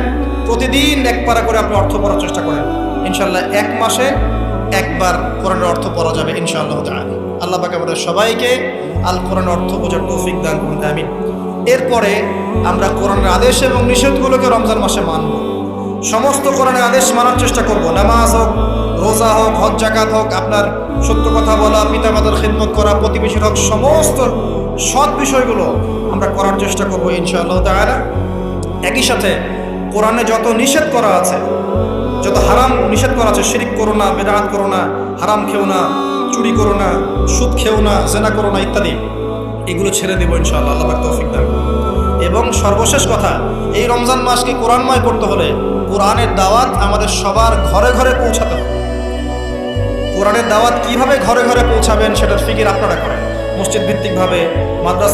S1: প্রতিদিন এক পারা করে আপনি অর্থ পড়ার চেষ্টা করেন। ইনশাআল্লাহ এক মাসে একবার কোরআনের অর্থ পড়া যাবে ইনশাআল্লাহ তাআলা। আল্লাহ পাক আমাদের সবাইকে আল কোরআনের অর্থ বোঝার তৌফিক দান করুন, আমিন। এরপরে আমরা কোরআনের আদেশ এবং নিষেধগুলোকে রমজান মাসে মানব। সমস্ত কোরআনের আদেশ মানার চেষ্টা করব। নামাজ হোক, রোজা হোক, হজ জাকাত হোক, আপনার সত্য কথা বলা, পিতামাতার খিদমত করা, প্রতিবেশীর হক, সমস্ত সৎ বিষয়গুলো আমরা করার চেষ্টা করব ইনশাআল্লাহ তাআলা। একই সাথে কোরআনে যত নিষেধ করা আছে, যত হারাম নিষেধ করা আছে, শিরিক করো না, বেদাত করো না, হারাম খেও না, চুরি করো না, সুদ খেও না, জেনা করো না ইত্যাদি, এগুলো ছেড়ে দেবো ইনশাআল্লাহ, আল্লাহ পাক তৌফিক দান করুন। এবং সর্বশেষ কথা, এই রমজান মাসকে কোরআনময় করতে হলে কোরআনের দাওয়াত আমাদের সবার ঘরে ঘরে পৌঁছাতে হবে। কোরআনের দাওয়াত কিভাবে ঘরে ঘরে পৌঁছাবেন সেটার ফিকির আপনারা করেন, মসজিদ ভিত্তিকভাবে, মাদ্রাসা